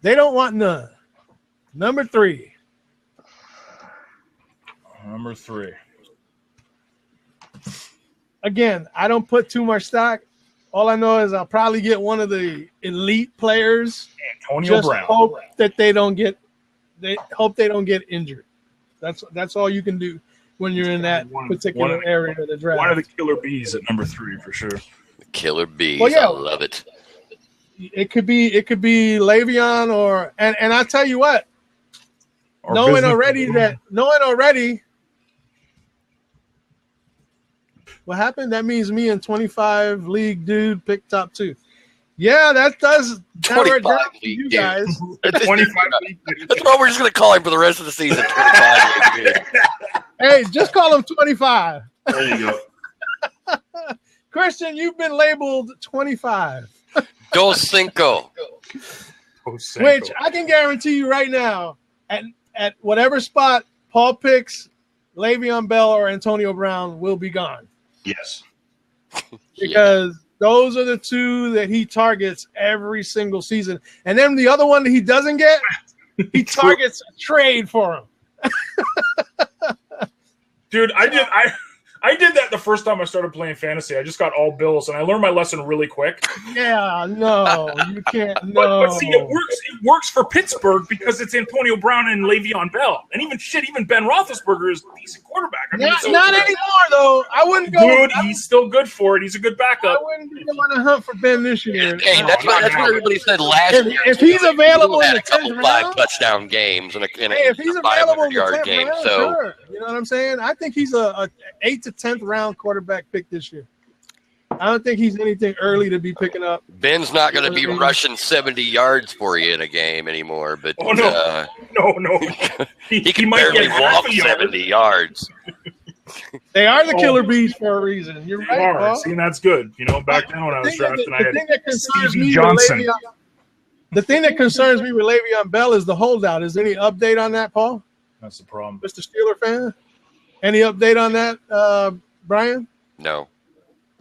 They don't want none. Number 3. Again, I don't put too much stock. All I know is I'll probably get one of the elite players. Antonio Brown. Hope that they don't get injured. That's all you can do when you're in that particular area of the draft. One of the killer bees at number 3 for sure. The killer bees. Well, yeah. I love it. It could be Le'Veon or I'll tell you what. Or knowing business. already what happened, that means me and 25 league dude picked top 2. Yeah, that does 25 you league guys. 25 That's what we're just going to call him for the rest of the season. 25 league dude. Hey, just call him 25. There you go. Christian, you've been labeled 25. Dos Cinco. Which I can guarantee you right now, at whatever spot Paul picks, Le'Veon Bell or Antonio Brown will be gone. Yes. Because those are the 2 that he targets every single season. And then the other one that he doesn't get, he targets a trade for him. Dude, I did that the first time I started playing fantasy. I just got all Bills, and I learned my lesson really quick. Yeah, no, you can't. No. But see, it works for Pittsburgh because it's Antonio Brown and Le'Veon Bell, and even Ben Roethlisberger is a decent quarterback. I mean, not anymore though. I wouldn't go. Dude, he's still good for it. He's a good backup. I wouldn't be on a hunt for Ben this year. Hey, that's what everybody said last year. If he's available in had the a couple 10th 5 round, touchdown games and a if he's available in the 500-yard 10th game. round, So sure. You know what I'm saying? I think he's a 8th to 10th round quarterback pick this year. I don't think he's anything early to be picking up. Ben's not going to be rushing 70 yards for you in a game anymore, but no. he can might barely get walk half a yard. 70 yards. They are the killer bees for a reason. You're right, Paul. See, that's good. Back then when I was drafting, I had Stevie Johnson. The thing that concerns me with Le'Veon Bell is the holdout. Is there any update on that, Paul? That's the problem. Mr. Steeler fan? Any update on that, Brian? No.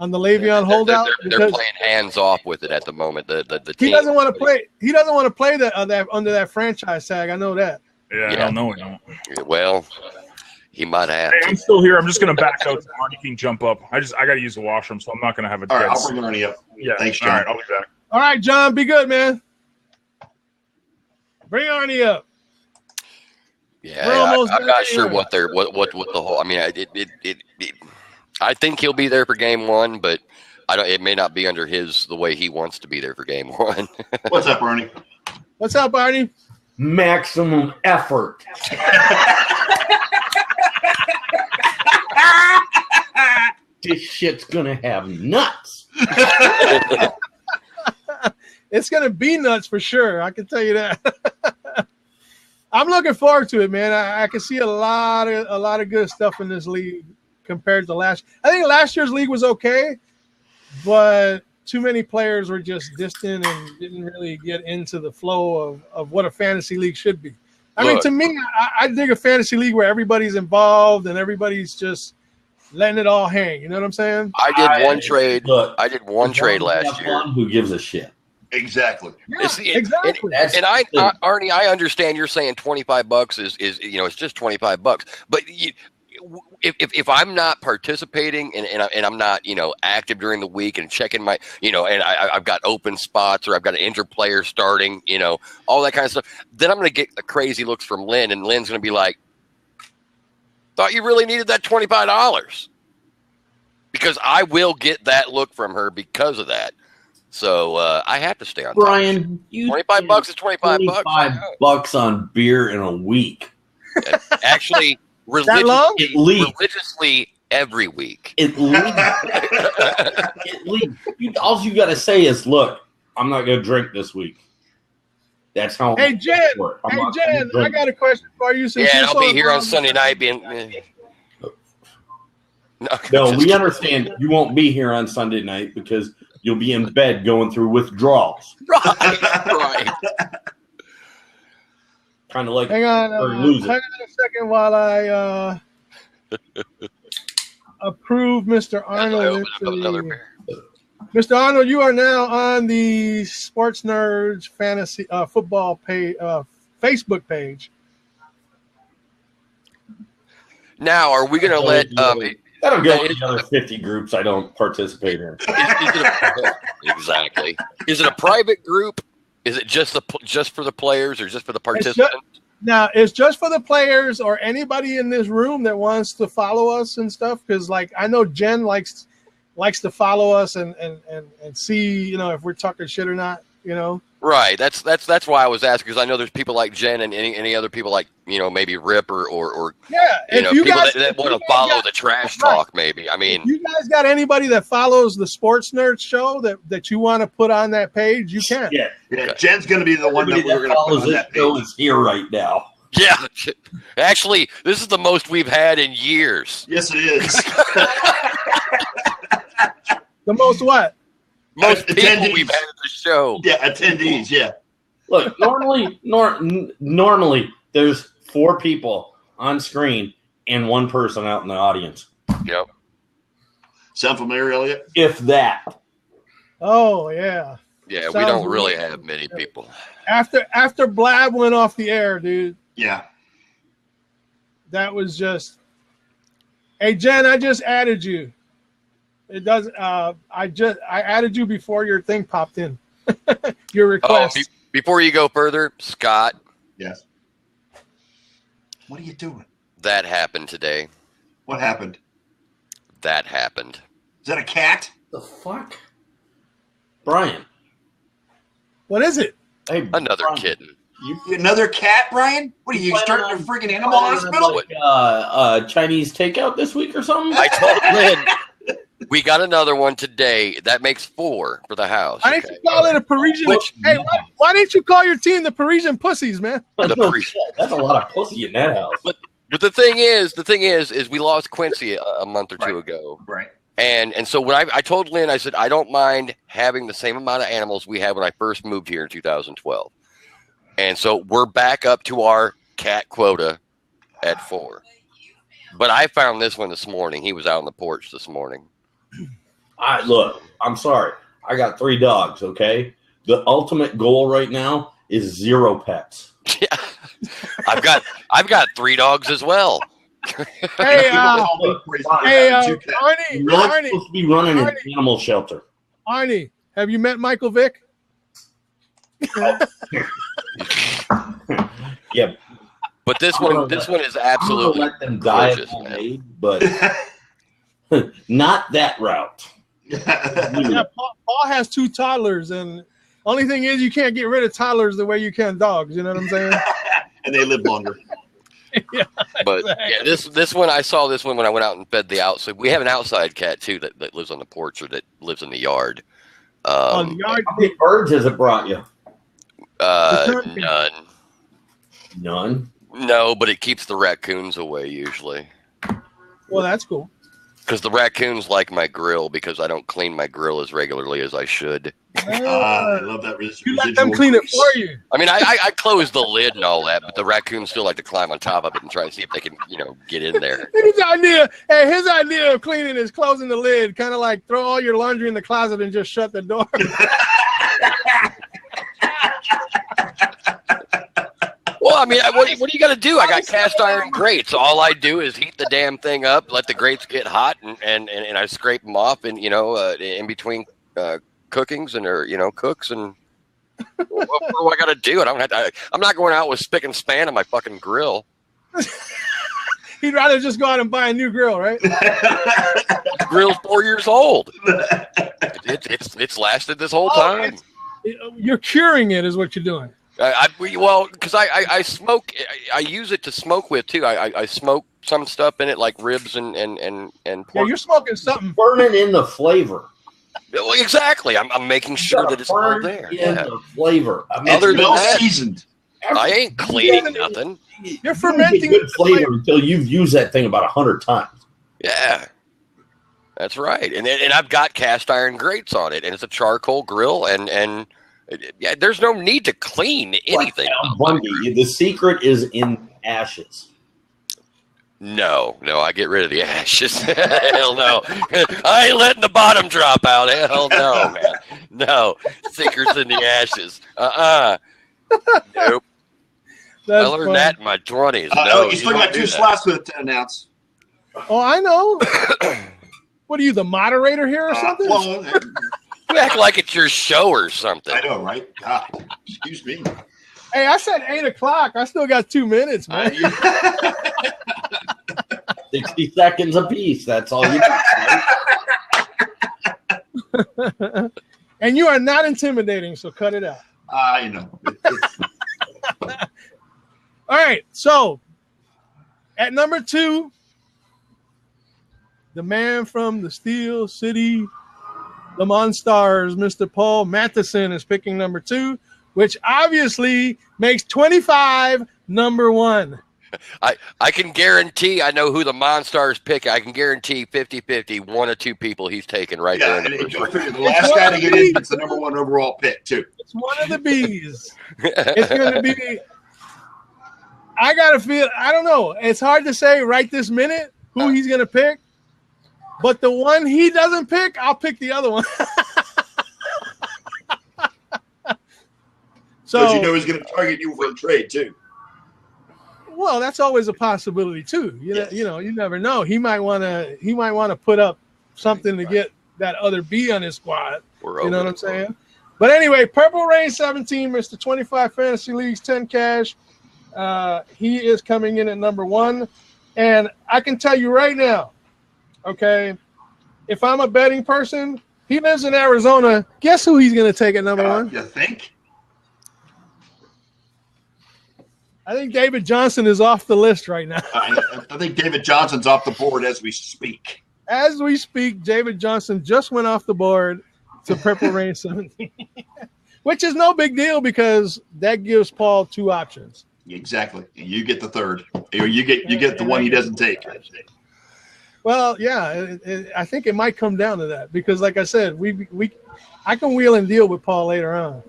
On the Le'Veon holdout? They're playing hands off with it at the moment. The he team doesn't want to play. He doesn't want to play that under that franchise tag. I know that. Yeah, I don't know. Well, he might have. Hey, I'm still here. I'm just going to back out. Arnie can jump up. I got to use the washroom, so I'm not going to have a. All right, I'll bring Arnie up. Yeah. Thanks, John. All right, I'll be back. All right, John, be good, man. Bring Arnie up. Yeah, I'm not sure what the whole. I mean, I think he'll be there for game 1, but it may not be under the way he wants to be there for game 1. What's up, Arnie? What's up, Arnie? Maximum effort. This shit's gonna have nuts. It's gonna be nuts for sure. I can tell you that. I'm looking forward to it, man. I can see a lot of good stuff in this league compared to last. I think last year's league was okay, but too many players were just distant and didn't really get into the flow of what a fantasy league should be. I mean, to me, I dig a fantasy league where everybody's involved and everybody's just letting it all hang. You know what I'm saying? I did one trade. I did one trade last year. Who gives a shit? Exactly. Yeah, exactly. And Arnie, I understand you're saying $25 is it's just $25, but if I'm not participating and I'm not active during the week and checking my and I've got open spots or I've got an injured player starting all that kind of stuff, then I'm going to get the crazy looks from Lynn, and Lynn's going to be like, thought you really needed that $25, because I will get that look from her because of that. So I have to stay on. Brian, $25 is $25. $25 on beer in a week. Actually, religiously every week. At least. All you got to say is, "Look, I'm not going to drink this week." That's how. Hey Jen, I got a question for you. Yeah, I'll be here on Sunday night. No, we understand you won't be here on Sunday night because you'll be in bed going through withdrawals. Right. Kind of like hang on a second while I approve Mr. Arnold. Mr. Arnold, you are now on the Sports Nerds Fantasy Football page, Facebook page. Now, are we going to let? I don't go to the other 50 groups I don't participate in. Exactly. Is it a private group? Is it just for the players or just for the participants? It's just for the players or anybody in this room that wants to follow us and stuff. Because, I know Jen likes to follow us and see, if we're talking shit or not, Right. That's why I was asking, because I know there's people like Jen and any other people like, maybe Rip or you people guys, that want to follow the trash talk, maybe. I mean, if you guys got anybody that follows the Sports Nerds show that you want to put on that page, you can. Yeah. Jen's going to be the one that we're going to put on that page. Is here right now. Yeah. Actually, this is the most we've had in years. Yes, it is. The most what? Most people we've had at the show. Yeah, attendees, yeah. Look, normally there's 4 people on screen and 1 person out in the audience. Yep. Sound familiar, Elliot? If that. Oh, yeah. Yeah, we don't really have many people. After Blab went off the air, dude. Yeah. That was just. Hey, Jen, I just added you. It does. I added you before your thing popped in. Your request. Before you go further, Scott. Yes. What are you doing? That happened today. What happened? That happened. Is that a cat? The fuck? Brian. What is it? Hey, another Brian. kitten. Another cat, Brian? What are you starting a freaking animal hospital? Chinese takeout this week or something? I told Lynn. We got another one today. That makes 4 for the house. Why didn't you call it a Parisian? Why didn't you call your team the Parisian Pussies, man? That's a lot of pussy in that house. But the thing is we lost Quincy a month or 2 ago. Right. And so when I told Lynn, I said, I don't mind having the same amount of animals we had when I first moved here in 2012. And so we're back up to our cat quota at 4. But I found this one this morning. He was out on the porch this morning. Look, I'm sorry. I got 3 dogs, okay? The ultimate goal right now is 0 pets. Yeah. I've got 3 dogs as well. Hey, Arnie, you're not supposed to be running an animal shelter. Arnie, have you met Michael Vick? Yeah. But this one is absolutely let them die gorgeous, man. But not that route. Yeah, Paul has 2 toddlers, and only thing is you can't get rid of toddlers the way you can dogs. You know what I'm saying? And they live longer. Yeah, but exactly. yeah, this one, I saw this one when I went out and fed the outside. We have an outside cat too that lives on the porch or that lives in the yard. The yard. How many birds has it brought you? None. None. No, but it keeps the raccoons away usually. Well, that's cool. Because the raccoons like my grill because I don't clean my grill as regularly as I should. I love that. You let them clean it for you. I mean, I close the lid and all that, but the raccoons still like to climb on top of it and try to see if they can, get in there. His idea of cleaning is closing the lid, kind of like throw all your laundry in the closet and just shut the door. Well, I mean, what do you got to do? I got cast iron grates. All I do is heat the damn thing up, let the grates get hot, and I scrape them off, and in between cookings and cooks, and what do I got to do? I'm not going out with spick and span on my fucking grill. He'd rather just go out and buy a new grill, right? The grill's 4 years old. It's lasted this whole time. You're curing it, is what you're doing. Because I smoke, I use it to smoke with too. I smoke some stuff in it, like ribs and pork. Yeah, you're smoking something. Burning in the flavor. Well, exactly. I'm making sure that it's all there. In the flavor. I mean, it's well seasoned. I ain't cleaning nothing. You're fermenting good flavor until you've used that thing about 100 times. Yeah, that's right. And I've got cast iron grates on it, and it's a charcoal grill, and there's no need to clean anything. Bundy, the secret is in ashes. No, I get rid of the ashes. Hell no. I ain't letting the bottom drop out. Hell no, man. No. Secret's in the ashes. Nope. That's I learned funny. that in my 20s. No, you still got 2 slots to announce. Oh, I know. What are you, the moderator here or something? Well, you act like it's your show or something. I know, right? Excuse me. Hey, I said 8 o'clock. I still got 2 minutes, man. 60 seconds apiece. That's all you got. And you are not intimidating, so cut it out. I know. All right, so at number 2, the man from the Steel City, the Monstars, Mr. Paul Matheson is picking number 2, which obviously makes 25 number 1. I can guarantee I know who the Monstars pick. I can guarantee 50-50, 1 or 2 people he's taken right there. In the last guy to get in gets the number 1 overall pick, too. It's one of the B's. It's going to be – I got to feel – I don't know. It's hard to say right this minute who he's going to pick. But the one he doesn't pick, I'll pick the other one. So you know he's going to target you for a trade, too. Well, that's always a possibility too. You never know. He might want to put up something to get that other B on his squad. You know what I'm saying? But anyway, Purple Rain 17, Mr. 25 Fantasy Leagues, 10 cash. He is coming in at number 1. And I can tell you right now, okay, if I'm a betting person, he lives in Arizona. Guess who he's going to take at number 1? You think? I think David Johnson is off the list right now. I think David Johnson's off the board as we speak. As we speak, David Johnson just went off the board to Purple Rain 17, which is no big deal because that gives Paul 2 options. Exactly. You get the third. Or you get the one he doesn't take. Well, yeah, I think it might come down to that because, like I said, I can wheel and deal with Paul later on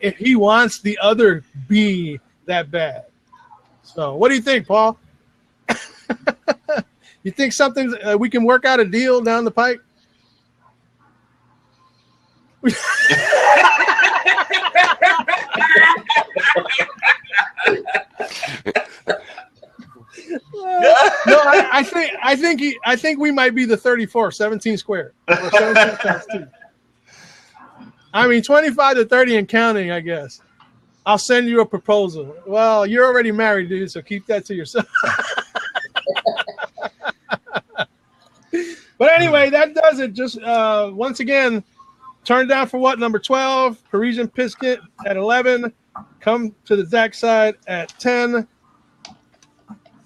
if he wants the other B that bad. So, what do you think, Paul? You think something we can work out a deal down the pike? No, I think we might be the 34, 17 squared. Or 17 times 2. I mean, 25 to 30 and counting, I guess. I'll send you a proposal. Well, you're already married, dude, so keep that to yourself. But anyway, that does it. Just once again, turn down for what? Number 12, Parisian Biscuit at 11. Come to the Zach side at 10.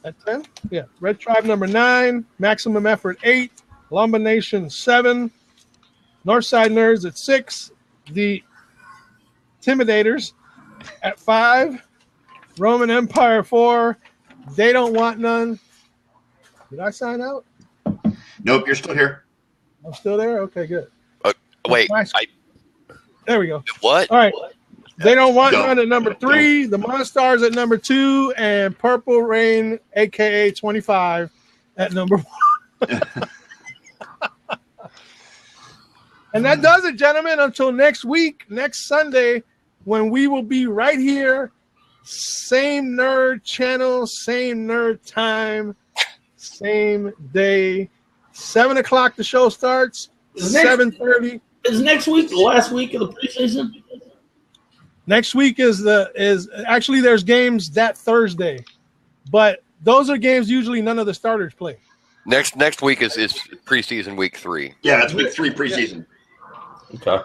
At 10? Yeah. Red Tribe number 9. Maximum Effort 8. Lumber Nation 7. Northside Nerds at 6. The Intimidators at 5. Roman Empire 4. They Don't Want None. Did I sign out? Nope, you're still here. I'm still there? Okay, good. Wait, There we go. what? All right. They Don't Want Don't. None at number 3. The Monstars at number 2. And Purple Rain, a.k.a. 25, at number 1. And that does it, gentlemen, until next week, next Sunday, when we will be right here. Same nerd channel, same nerd time, same day. 7 o'clock the show starts. 7:30. Is next week the last week of the preseason? Next week is actually there's games that Thursday, but those are games usually none of the starters play. Next week is preseason week 3. Yeah, it's week 3 preseason. Okay.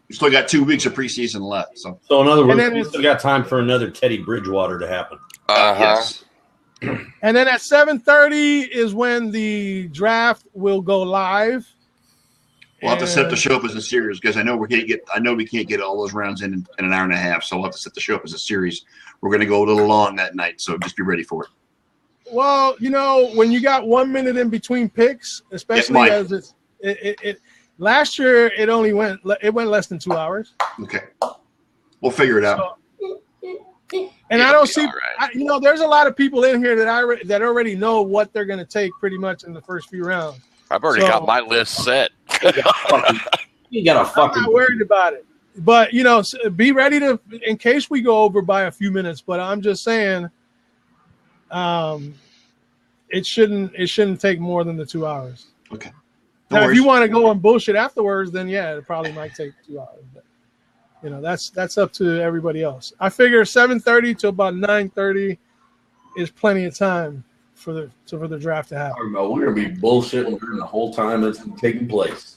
We still got 2 weeks of preseason left. So So in other words, then we still got time for another Teddy Bridgewater to happen. yes. And then at 7:30 is when the draft will go live. We'll have to set the show up as a series because I know we can't get all those rounds in an hour and a half. So we'll have to set the show up as a series. We're going to go a little long that night, so just be ready for it. Well, when you got 1 minute in between picks, especially Mike. as it last year it went less than 2 hours. Okay, we'll figure it out. So, and It'll I don't be see, all right. there's a lot of people in here that already know what they're going to take pretty much in the first few rounds. I've already got my list set. You got a I'm fucking. not worried about it. But, be ready to, in case we go over by a few minutes. But I'm just saying, it shouldn't take more than the 2 hours. Okay. Now, if you want to go and bullshit afterwards, then yeah, it probably might take 2 hours. But, that's up to everybody else. I figure 7:30 to about 9:30 is plenty of time for the draft to happen. We're gonna be bullshitting during the whole time it's taking place.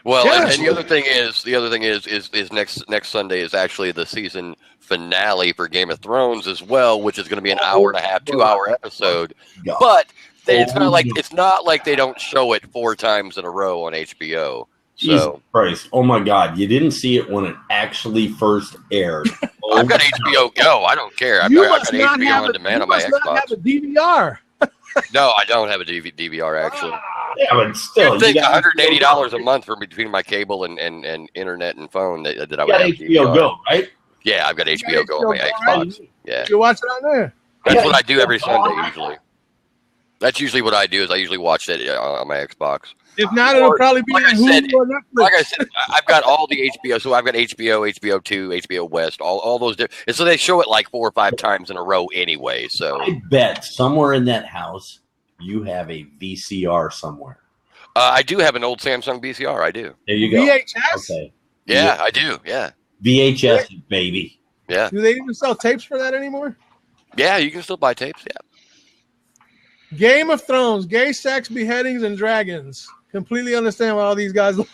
Well, Yeah. and the other thing is next Sunday is actually the season finale for Game of Thrones as well, which is going to be an hour and a half, 2 hour episode. God. But it's not like they don't show it 4 times in a row on HBO. Jesus So Christ! Oh my God! You didn't see it when it actually first aired. I've got HBO Go. I don't care. I've got HBO on demand on my Xbox. Have a DVR. No, I don't have a DVR actually. Yeah, but still, I think you got $180 a month for between my cable and internet and phone that I You would got have HBO DVR. Go, right? Yeah, I've got HBO Go on my Xbox. Yeah, You watch it on there. that's what I do every Sunday usually. That's usually what I do. Is I usually watch it on my Xbox. If not, it'll probably be like on I said- Hulu or Netflix. Like I said, I've got all the HBO. So I've got HBO, HBO 2, HBO West, all those. And so they show it like 4 or 5 times in a row anyway. So I bet somewhere in that house you have a VCR somewhere. I do have an old Samsung VCR. I do. There you go. VHS? Okay. Yeah, I do. Yeah, VHS, baby. yeah, Do they even sell tapes for that anymore? yeah. You can still buy tapes. Yeah. Game of Thrones, gay sex, beheadings, and dragons. Completely understand why all these guys. That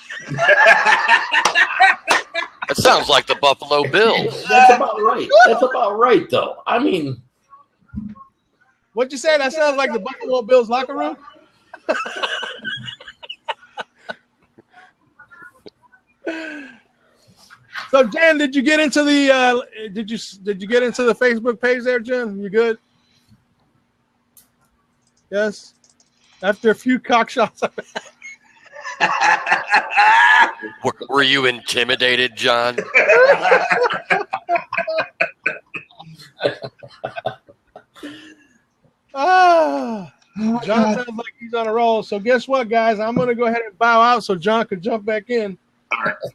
sounds like the Buffalo Bills. That's about right. That's about right, though. I mean, What'd you say? That sounds like the Buffalo Bills locker room. So, Jen, did you get into the did you get into the Facebook page there, Jen? You good? Yes. After a few cock shots. Were you intimidated, John? John sounds like he's on a roll. So guess what, guys? I'm gonna go ahead and bow out so John could jump back in.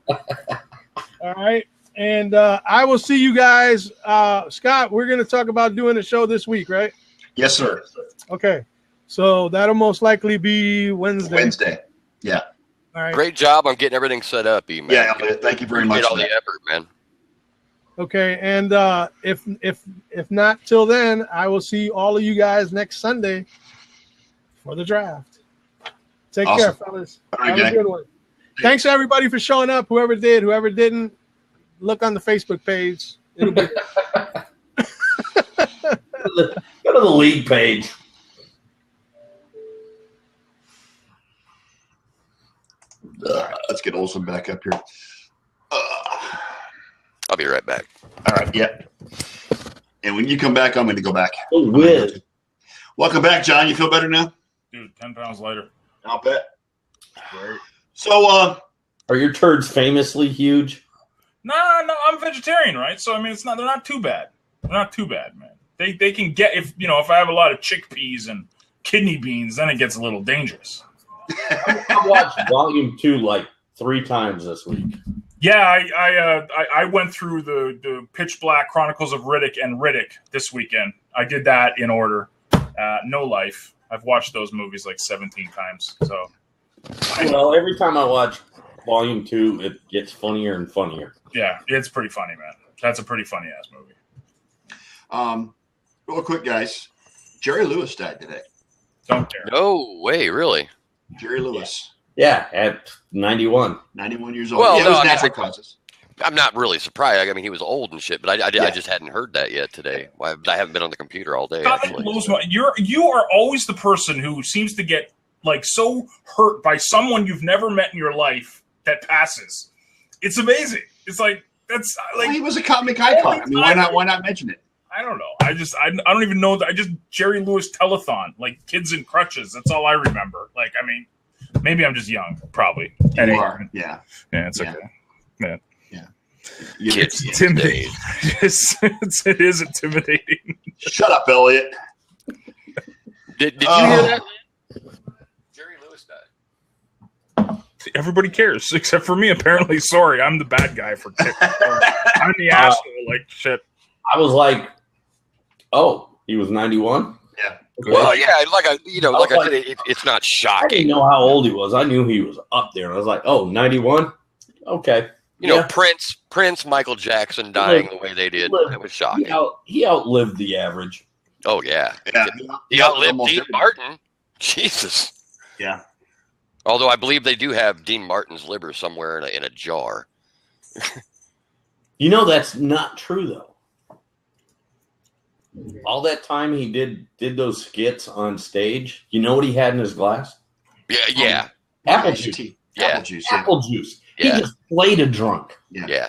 All right. And I will see you guys. Scott, we're gonna talk about doing a show this week, right? Yes, sir. Okay. So that'll most likely be Wednesday. Yeah. All right. Great job on getting everything set up, E man. Yeah, Elliot, thank you very much. Appreciate all for the that. effort, man. Okay. And if not till then, I will see all of you guys next Sunday for the draft. Take care, Awesome. fellas. All right, Have a gang. good one. Thanks everybody for showing up. Whoever did, whoever didn't, look on the Facebook page. It'll be go to the league page. Let's get Olsen back up here. I'll be right back. All right. Yeah. And when you come back, I'm going to go back. Oh, whiz. Welcome back, John. You feel better now? Dude, 10 pounds lighter. I'll bet. Great. So, Are your turds famously huge? No, I'm vegetarian, right? So I mean, they're not too bad. They're not too bad, man. They can get if I have a lot of chickpeas and kidney beans, then it gets a little dangerous. I watched Volume 2 like 3 times this week. Yeah, I went through the Pitch Black, Chronicles of Riddick, and Riddick this weekend. I did that in order. No Life. I've watched those movies like 17 times. So, Well, every time I watch Volume 2, it gets funnier and funnier. yeah, it's pretty funny, man. That's a pretty funny ass movie. real quick, guys. Jerry Lewis died today. Don't care. No way, really? Jerry Lewis, Yeah, at 91. 91 years old. Well, yeah, no, it was I mean, natural causes. I'm not really surprised. I mean, he was old and shit, but I Yeah. just hadn't heard that yet today. I haven't been on the computer all day. God, it Actually. blows my- you are always the person who seems to get like so hurt by someone you've never met in your life that passes. It's amazing. It's like that's Well, he like was a comic icon. I mean, why not mention it? I don't know. I don't even know. I just Jerry Lewis telethon, like Kids in Crutches. That's all I remember. Like, I mean, maybe I'm just young, probably. And You are. Yeah. it's Yeah. okay. Yeah, You- Kids it's these intimidating. days. It is intimidating. Shut up, Elliot. Did you hear that? Jerry Lewis died. Everybody cares except for me. Apparently, sorry, I'm the bad guy for tick. I'm the asshole. Like shit. I was like, oh, he was 91? Yeah. Well, yeah, like I was said, it's not I didn't shocking. know how old he was. I knew he was up there. I was like, oh, 91? Okay. You know, Yeah. Prince, Michael Jackson dying the way they did. That was shocking. He outlived the average. Oh yeah, Yeah. he outlived Almost Dean everybody. Martin. Jesus. Yeah. Although I believe they do have Dean Martin's liver somewhere in a jar. You know, that's not true, though. All that time he did those skits on stage, you know what he had in his glass? Yeah. Apple Yeah, juice. Yeah. Apple juice. Yeah. Apple juice. Yeah. He just played a drunk. Yeah.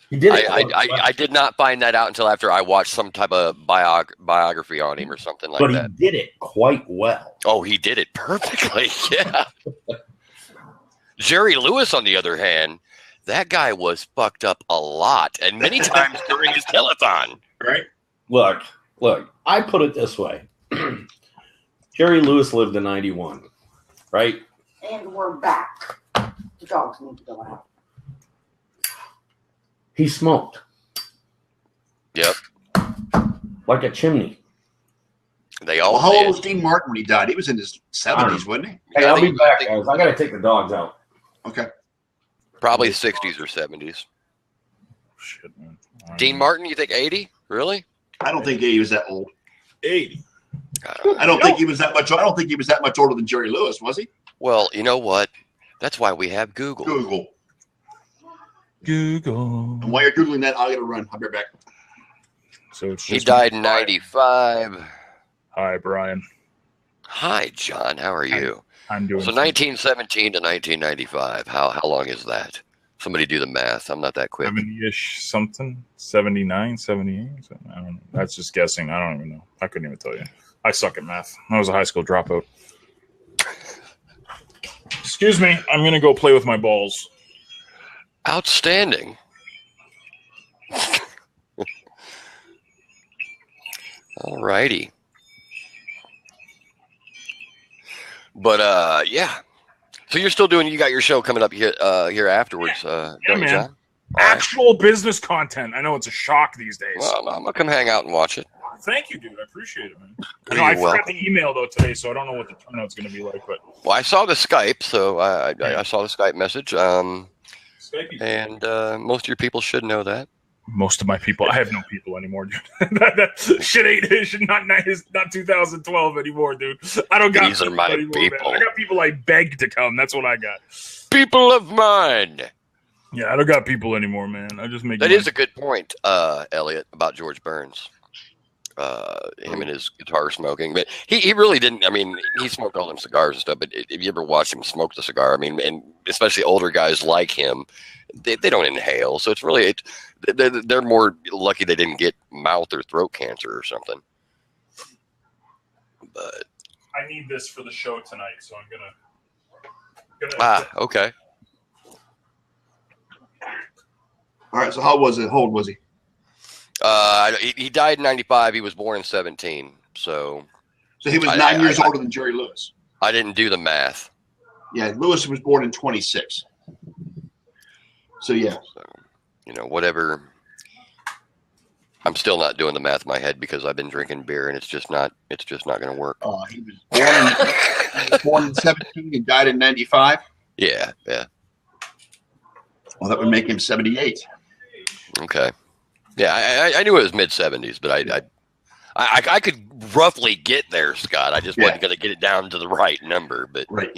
He did it. I did not find that out until after I watched some type of biography on him or something like but that. he did it quite well. Oh, he did it perfectly. Yeah. Jerry Lewis, on the other hand, that guy was fucked up a lot and many times during his telethon. Right? Look, I put it this way. Jerry Lewis lived to 91, right? And we're back. The dogs need to go out. He smoked Yep. like a chimney. They all Well, how did. old was Dean Martin when he died? He was in his 70s, wasn't he? Hey, I I'll be think- back, I think- guys. I got to take the dogs out. Okay. Probably 60s or 70s. Shit, man. Dean Martin, you think 80? Really? I don't think he was that old. 80. I don't think he was that much. I don't think he was that much older than Jerry Lewis, was he? Well, you know what? That's why we have Google. Google. Google. And while you're googling that, I'll get a run. I'll be right back. So it's He just died in 95. Hi, Brian. Hi, John. How are you? I'm doing So 1917 to 1995. How long is that? Somebody do the math. I'm not that quick. 70-ish something. 79, 78. I don't know. That's just guessing. I don't even know. I couldn't even tell you. I suck at math. I was a high school dropout. Excuse me. I'm going to go play with my balls. Outstanding. All righty. But yeah. So you're still doing? You got your show coming up here afterwards, don't you, man. John? All right. Actual business content. I know it's a shock these days. Well, I'm gonna come hang out and watch it. Thank you, dude. I appreciate it, man. You're I forgot welcome. the email though today, so I don't know what the turnout's going to be like. But Well, I saw the Skype, so I saw the Skype message. Skype. And most of your people should know that. Most of my people, I have no people anymore, dude. that shit ain't not 2012 anymore, dude. I don't got These are people my anymore, man. people. I got people I beg to come. That's what I got. People of mine. Yeah, I don't got people anymore, man. I just make That money. is a good point, Elliot, about George Burns. him and his guitar smoking, but he really didn't. I mean, he smoked all them cigars and stuff. But if you ever watch him smoke the cigar, I mean, and especially older guys like him, they don't inhale. So it's really they're more lucky they didn't get mouth or throat cancer or something. But I need this for the show tonight, so I'm gonna. Okay. All right. So how was it? How old was he? He died in 95. He was born in 17. So he was 9 years older than Jerry Lewis. I didn't do the math. Yeah, Lewis was born in 26. So yeah. So, whatever. I'm still not doing the math in my head because I've been drinking beer and it's just not going to work. He was born in 17 and died in 95. Yeah. Well, that would make him 78. Okay. Yeah, I knew it was mid 70s, but I could roughly get there, Scott. I just wasn't going to get it down to the right number, but Right.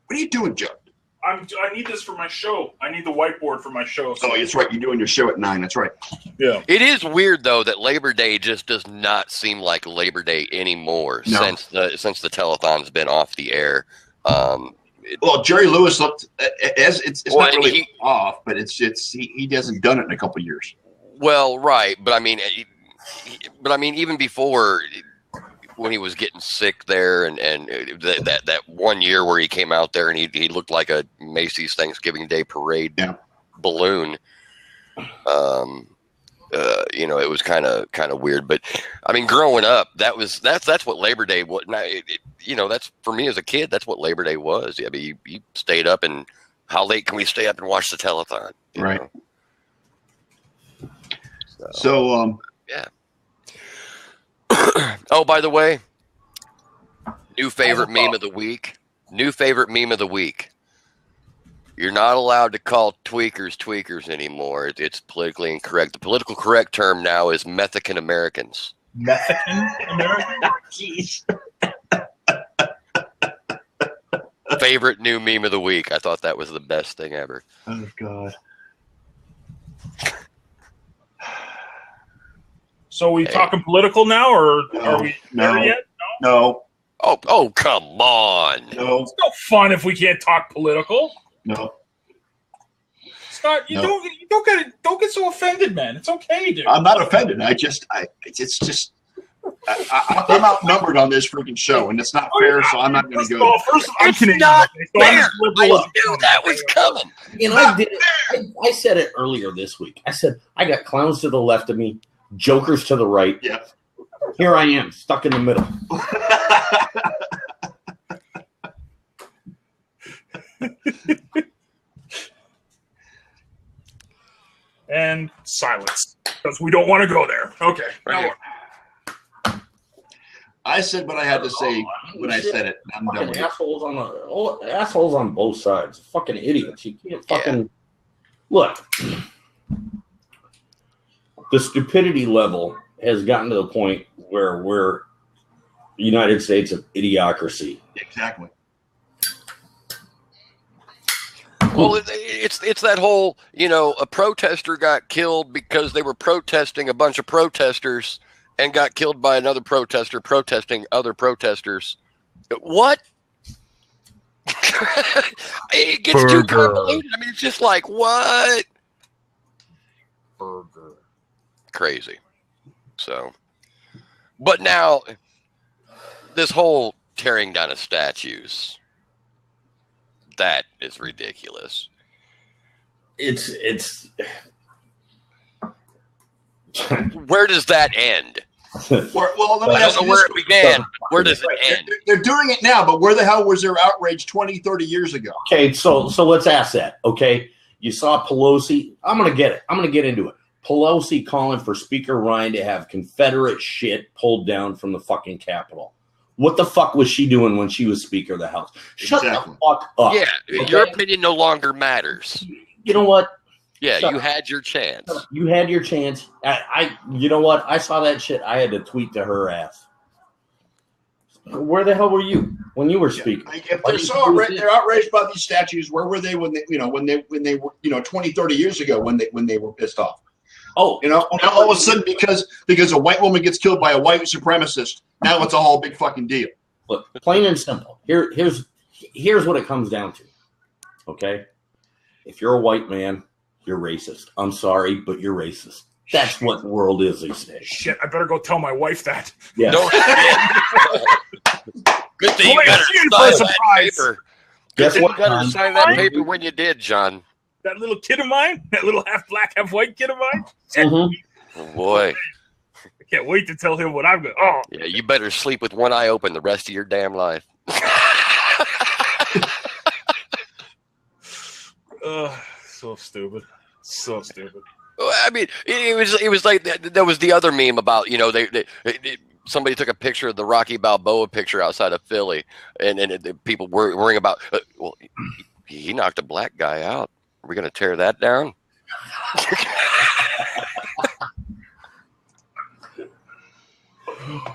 What are you doing, Joe? I need this for my show. I need the whiteboard for my show. Oh, that's right. You're doing your show at 9. That's right. Yeah. It is weird though that Labor Day just does not seem like Labor Day anymore since the telethon's been off the air. Well, Jerry Lewis looked as it's not really off, but he hasn't done it in a couple of years. Well, right, but I mean, even before when he was getting sick there, and that 1 year where he came out there and he looked like a Macy's Thanksgiving Day parade balloon. It was kind of weird, but I mean, growing up, that's what Labor Day was. That's for me as a kid. That's what Labor Day was. I mean, you stayed up, and how late can we stay up and watch the telethon? Right. So yeah. Oh, by the way, new favorite meme of the week. You're not allowed to call tweakers anymore. It's politically incorrect. The political correct term now is Mexican Americans. Mexican Americans? jeez. Favorite new meme of the week. I thought that was the best thing ever. Oh God. So we talking political now, or are we there yet? No. Oh, come on. No. It's no fun if we can't talk political. No. Scott, don't get so offended, man. It's okay, dude. I'm not offended. I'm outnumbered on this freaking show, and it's not fair, so I'm not going to go. First, I'm Canadian. Not So fair. I liberal. knew that was coming. I did it. I said it earlier this week. I said I got clowns to the left of me, jokers to the right. Yeah. Here I am, stuck in the middle. And silence, because we don't want to go there. Okay. Right. I said what I had to say when I said it. I'm done Fucking with it. assholes on both sides. Fucking idiots. You can't fucking look. The stupidity level has gotten to the point where we're the United States of idiocracy. Exactly. Well, it's that whole, a protester got killed because they were protesting a bunch of protesters and got killed by another protester protesting other protesters. What? It gets too convoluted. I mean, it's just like, what? Burger. Crazy. So, but now this whole tearing down of statues, that is ridiculous. It's Where does that end? Well, let me I ask don't you know where this. it began. Where does it end? They're doing it now, but where the hell was their outrage 20, 30 years ago? Okay, so let's ask that. Okay, you saw Pelosi. I'm gonna get it. I'm gonna get into it. Pelosi calling for Speaker Ryan to have Confederate shit pulled down from the fucking Capitol. What the fuck was she doing when she was Speaker of the House? Shut Exactly. the fuck up. Yeah, your opinion no longer matters. You know what? Yeah, Shut you up. had your chance. You had your chance. You know what? I saw that shit. I had to tweet to her ass. Where the hell were you when you were speaking? Like, if they're outraged about these statues, where were they when they were 20, 30 years ago when they were pissed off? Oh, Now all of a sudden, because a white woman gets killed by a white supremacist, now it's a whole big fucking deal. look, plain and simple. Here's what it comes down to. Okay, if you're a white man, you're racist. I'm sorry, but you're racist. That's what the world is these days. Shit, I better go tell my wife that. Yeah. No, good thing you Boy, got I see you to for a sign that surprise. paper. Guess Good thing what, you got John? to sign that paper when you did, John. That little kid of mine, that little half black, half white kid of mine. Mhm. Oh, boy. I can't wait to tell him what I'm going. Oh, Yeah, you better sleep with one eye open the rest of your damn life. so stupid. So stupid. I mean, it was like there was the other meme about, you know, somebody took a picture of the Rocky Balboa picture outside of Philly, and people were worrying about, well, he knocked a black guy out. Are we going to tear that down?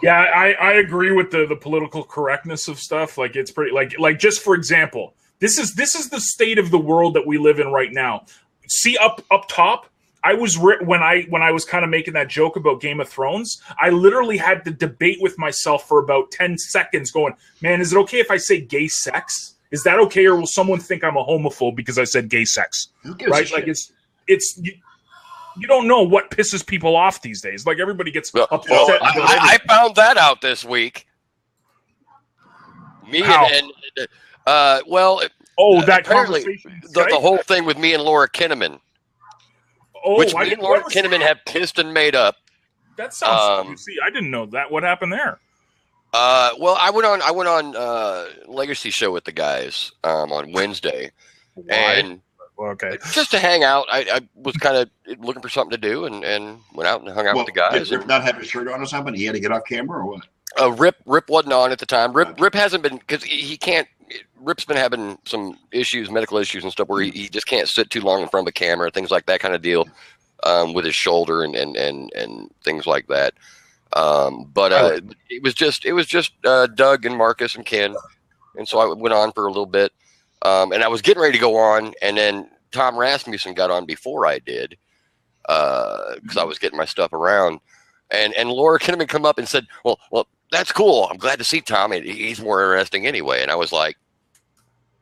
Yeah, I agree with the political correctness of stuff. Like, it's pretty like just for example, this is the state of the world that we live in right now. See up top, I was when I was kind of making that joke about Game of Thrones, I literally had to debate with myself for about 10 seconds going, man, is it okay if I say gay sex? Is that okay, or will someone think I'm a homophobe because I said gay sex? Right? Like it's you don't know what pisses people off these days. Like, everybody gets upset. Well, I found that out this week. Me How? That apparently conversation. the whole thing with me and Laura Kinnaman, which me and Laura Kinnaman have kissed and made up. That sounds. See, I didn't know that. What happened there? Well, I went on Legacy Show with the guys on Wednesday, and okay, just to hang out. I was kind of looking for something to do, and went out and hung out with the guys. Did Rip not have his shirt on or something? He had to get off camera or what? Rip wasn't on at the time. Rip hasn't been, because he can't. Rip's been having some issues, medical issues and stuff, where he just can't sit too long in front of a camera, things like that kind of deal, with his shoulder and things like that. But it was just Doug and Marcus and Ken, and so I went on for a little bit, and I was getting ready to go on, and then Tom Rasmussen got on before I did, because I was getting my stuff around, and Laura Kinnaman come up and said, well, that's cool. I'm glad to see Tom. He's more interesting anyway. And I was like,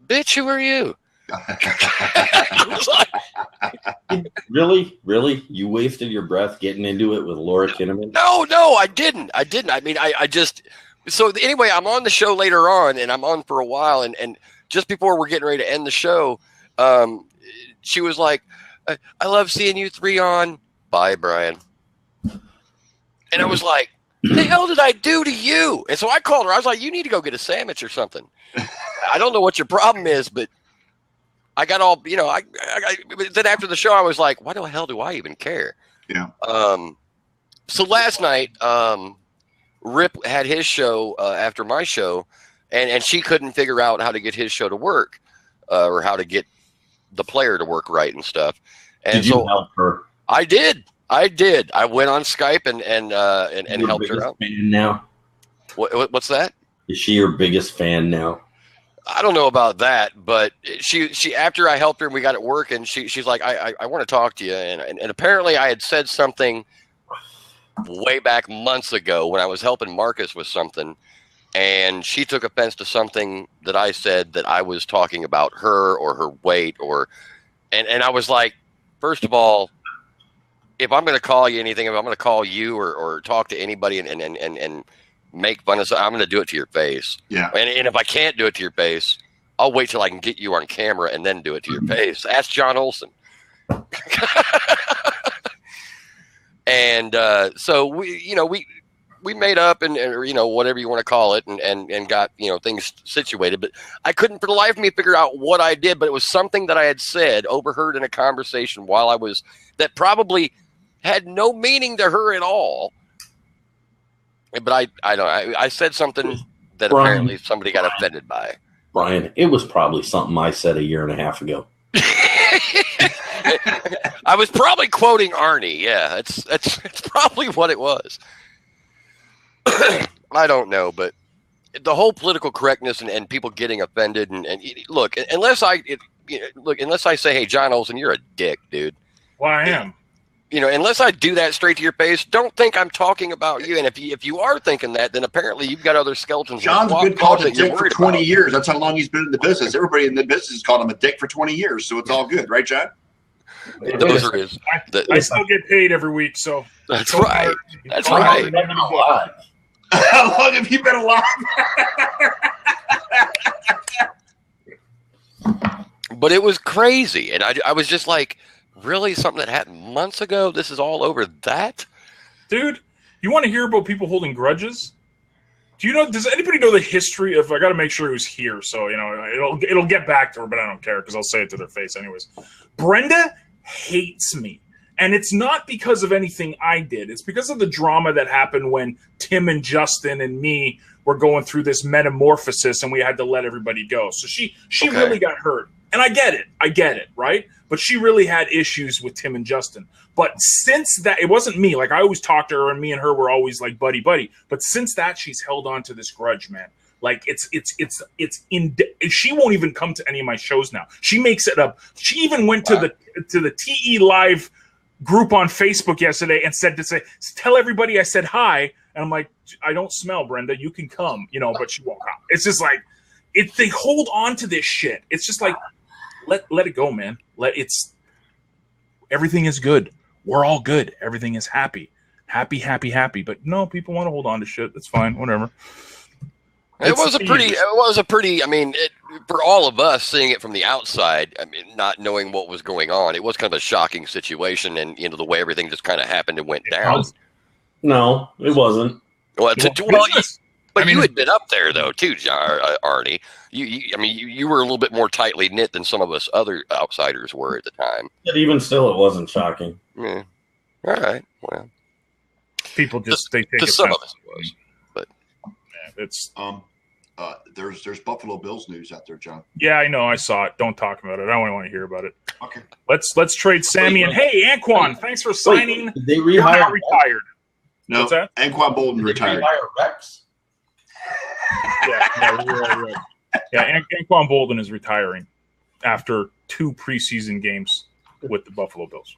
bitch, who are you? I was like, Really? You wasted your breath getting into it with Laura Kinnaman? No, I didn't. I mean, I just, so anyway, I'm on the show later on, and I'm on for a while. And just before we're getting ready to end the show, she was like, I love seeing you three on. Bye, Brian. And I was like, what the hell did I do to you? And so I called her. I was like, you need to go get a sandwich or something. I don't know what your problem is, but I got all, you know, then after the show, I was like, why the hell do I even care? Yeah. So last night, Rip had his show after my show, and she couldn't figure out how to get his show to work, or how to get the player to work right and stuff. And did you help her? I did. I went on Skype and helped her out. Fan now? What's that? Is she your biggest fan now? I don't know about that, but she after I helped her and we got it working, she's like, I want to talk to you, and apparently I had said something way back months ago when I was helping Marcus with something, and she took offense to something that I said, that I was talking about her or her weight, and I was like, first of all, if I'm going to call you anything, if I'm going to call you or talk to anybody and make fun of something, I'm going to do it to your face. Yeah. And if I can't do it to your face, I'll wait till I can get you on camera and then do it to your face. Ask John Olson. And so we made up and whatever you want to call it, and got things situated. But I couldn't for the life of me figure out what I did. But it was something that I had said, overheard in a conversation while I was, that probably had no meaning to her at all. But I said something that apparently somebody got offended by. Brian, it was probably something I said 1.5 years ago. I was probably quoting Arnie. Yeah, it's probably what it was. I don't know, but the whole political correctness and people getting offended and look, unless I say, hey, John Olson, you're a dick, dude. Well, I am. unless I do that straight to your face, don't think I'm talking about you. And if you are thinking that, then apparently you've got other skeletons. John's been called a dick for 20 years. That's how long he's been in the business. Everybody in the business has called him a dick for 20 years, so it's all good, right, John? Those are his. I still get paid every week, so that's right. That's right. How long have you been alive? But it was crazy, and I was just like, really, something that happened months ago? This is all over that? Dude, you want to hear about people holding grudges? Does anybody know the history of, I got to make sure who's here, so, it'll get back to her, but I don't care, because I'll say it to their face anyways. Brenda hates me. And it's not because of anything I did. It's because of the drama that happened when Tim and Justin and me were going through this metamorphosis and we had to let everybody go. So she really got hurt. And I get it, right? But she really had issues with Tim and Justin. But since that, it wasn't me. Like, I always talked to her, and me and her were always like buddy. But since that, she's held on to this grudge, man. Like, she won't even come to any of my shows now. She makes it up. She even went to the TE Live group on Facebook yesterday and said tell everybody I said hi. And I'm like, I don't smell, Brenda. You can come, but she won't come. It's just like, they hold on to this shit. It's just like, let it go, man. Everything is good. We're all good. Everything is happy. Happy. But no, people want to hold on to shit. That's fine. Whatever. It was a pretty, I mean, for all of us seeing it from the outside, I mean, not knowing what was going on, it was kind of a shocking situation, and, the way everything just kind of happened and went down. No, it wasn't. Well, you had been up there, though, too, Arnie. You were a little bit more tightly knit than some of us other outsiders were at the time. But even still, it wasn't shocking. Yeah. All right. Well, people just, they take it. Some of us it was. It's there's Buffalo Bills news out there, John. Yeah, I know. I saw it. Don't talk about it. I don't want to hear about it. Okay. Let's trade Sammy and hey, Anquan, thanks for signing. Did they rehire retired? No, what's that? Anquan Bolden retired. Rehire Rex? Right. Yeah, Anquan Bolden is retiring after 2 preseason games with the Buffalo Bills.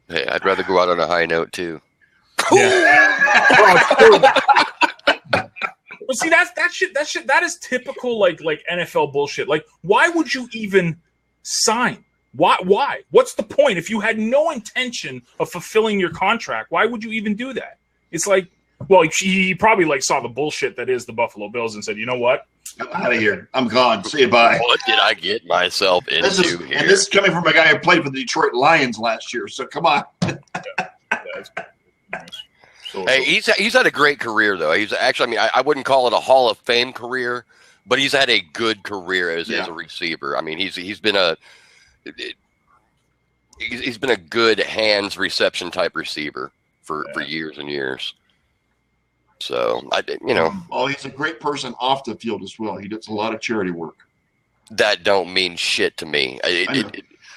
Hey, I'd rather go out on a high note too. Yeah. But see, that is typical like NFL bullshit. Like, why would you even sign? Why? What's the point? If you had no intention of fulfilling your contract, why would you even do that? It's like, well, he probably saw the bullshit that is the Buffalo Bills and said, you know what? I'm out of here. I'm gone. See you, bye. What did I get myself into here? And this is coming from a guy who played for the Detroit Lions last year, so come on. Hey, he's had a great career, though. He's actually, I wouldn't call it a Hall of Fame career, but he's had a good career as a receiver. I mean, he's been a good hands reception type receiver for years and years. So he's a great person off the field as well. He does a lot of charity work. That don't mean shit to me.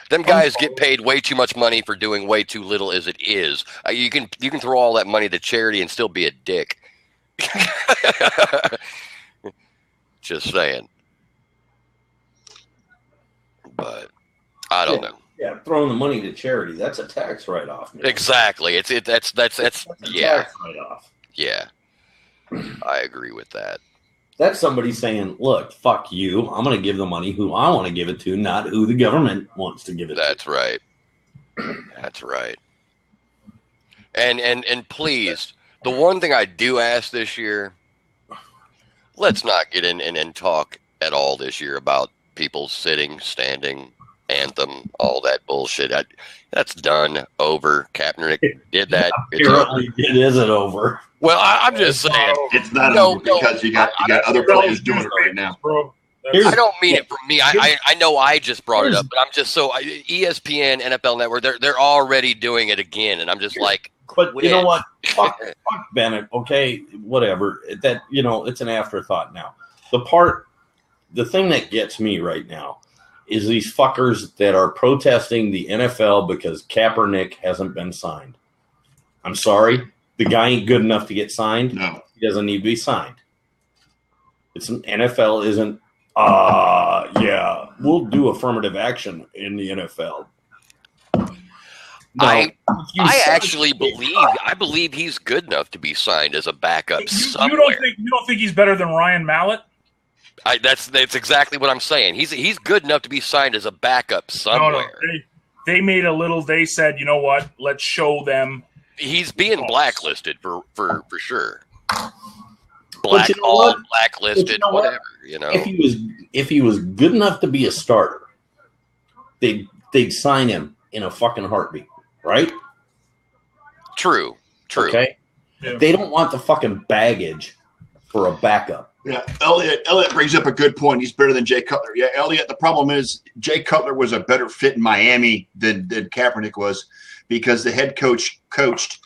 Them guys get paid way too much money for doing way too little as it is. You can throw all that money to charity and still be a dick. Just saying. But I don't know. Yeah, throwing the money to charity, that's a tax write-off. Man. Exactly. That's tax write-off. Yeah. I agree with that. That's somebody saying, look, fuck you. I'm going to give the money who I want to give it to, not who the government wants to give it to. That's right. That's right. And please, the one thing I do ask this year, let's not get in and talk at all this year about people sitting, standing, anthem, all that bullshit. That's done, over. Kaepernick did that. Apparently, it isn't over. Well, I'm just saying. It's not over because you got other players doing it right now. Bro. I don't mean it from me. I know I just brought it up, but I'm just ESPN, NFL Network, they're already doing it again, and I'm just like, but you know what? Fuck Bennett. Okay, whatever. That it's an afterthought now. The thing that gets me right now is these fuckers that are protesting the NFL because Kaepernick hasn't been signed. I'm sorry. The guy ain't good enough to get signed. No. He doesn't need to be signed. NFL isn't, we'll do affirmative action in the NFL. I actually believe he's good enough to be signed as a backup somewhere. You don't think he's better than Ryan Mallett? That's exactly what I'm saying. He's good enough to be signed as a backup somewhere. No. They said, you know what? Let's show them. He's being blacklisted for sure. Blackballed, blacklisted, whatever. You know, if he was good enough to be a starter, they'd sign him in a fucking heartbeat, right? True. Okay, Yeah. They don't want the fucking baggage for a backup. Yeah, Elliot brings up a good point. He's better than Jay Cutler. Yeah, Elliot, the problem is Jay Cutler was a better fit in Miami than Kaepernick was because the head coach coached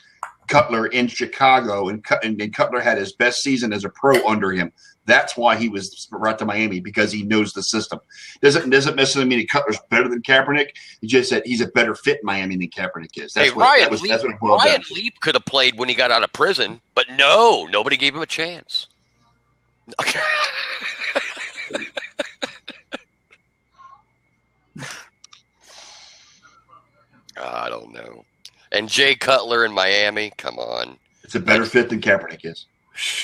Cutler in Chicago, and Cutler had his best season as a pro under him. That's why he was brought to Miami, because he knows the system. Doesn't necessarily mean Cutler's better than Kaepernick. He just said he's a better fit in Miami than Kaepernick is. Ryan Leap could have played when he got out of prison, but no, nobody gave him a chance. Okay. I don't know. And Jay Cutler in Miami, come on. It's a better fit than Kaepernick is.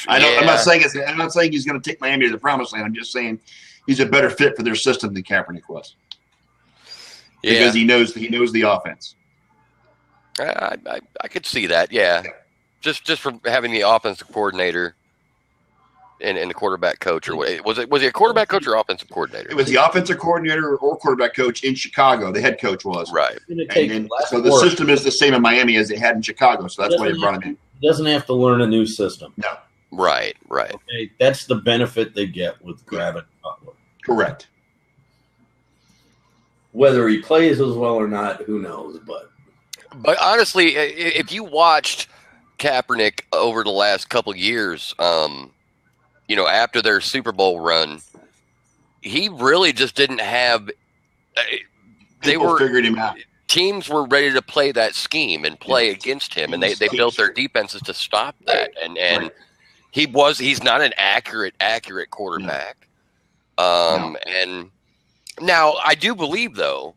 I'm not saying he's going to take Miami to the promised land. I'm just saying he's a better fit for their system than Kaepernick was. Because he knows the offense. I could see that, yeah. Just from having the offensive coordinator and the quarterback coach, or what was he a quarterback coach or offensive coordinator? It was the offensive coordinator or quarterback coach in Chicago. The head coach was right. So the system is the same in Miami as they had in Chicago. So that's why they brought him in. He doesn't have to learn a new system. No. Right. Okay, that's the benefit they get with grabbing Cutler. Correct. Whether he plays as well or not, who knows? But honestly, if you watched Kaepernick over the last couple of years, after their Super Bowl run, he really just didn't have. People figured him out. Teams were ready to play that scheme and play against him, and they built their defenses to stop that. And he's not an accurate quarterback. And now I do believe, though,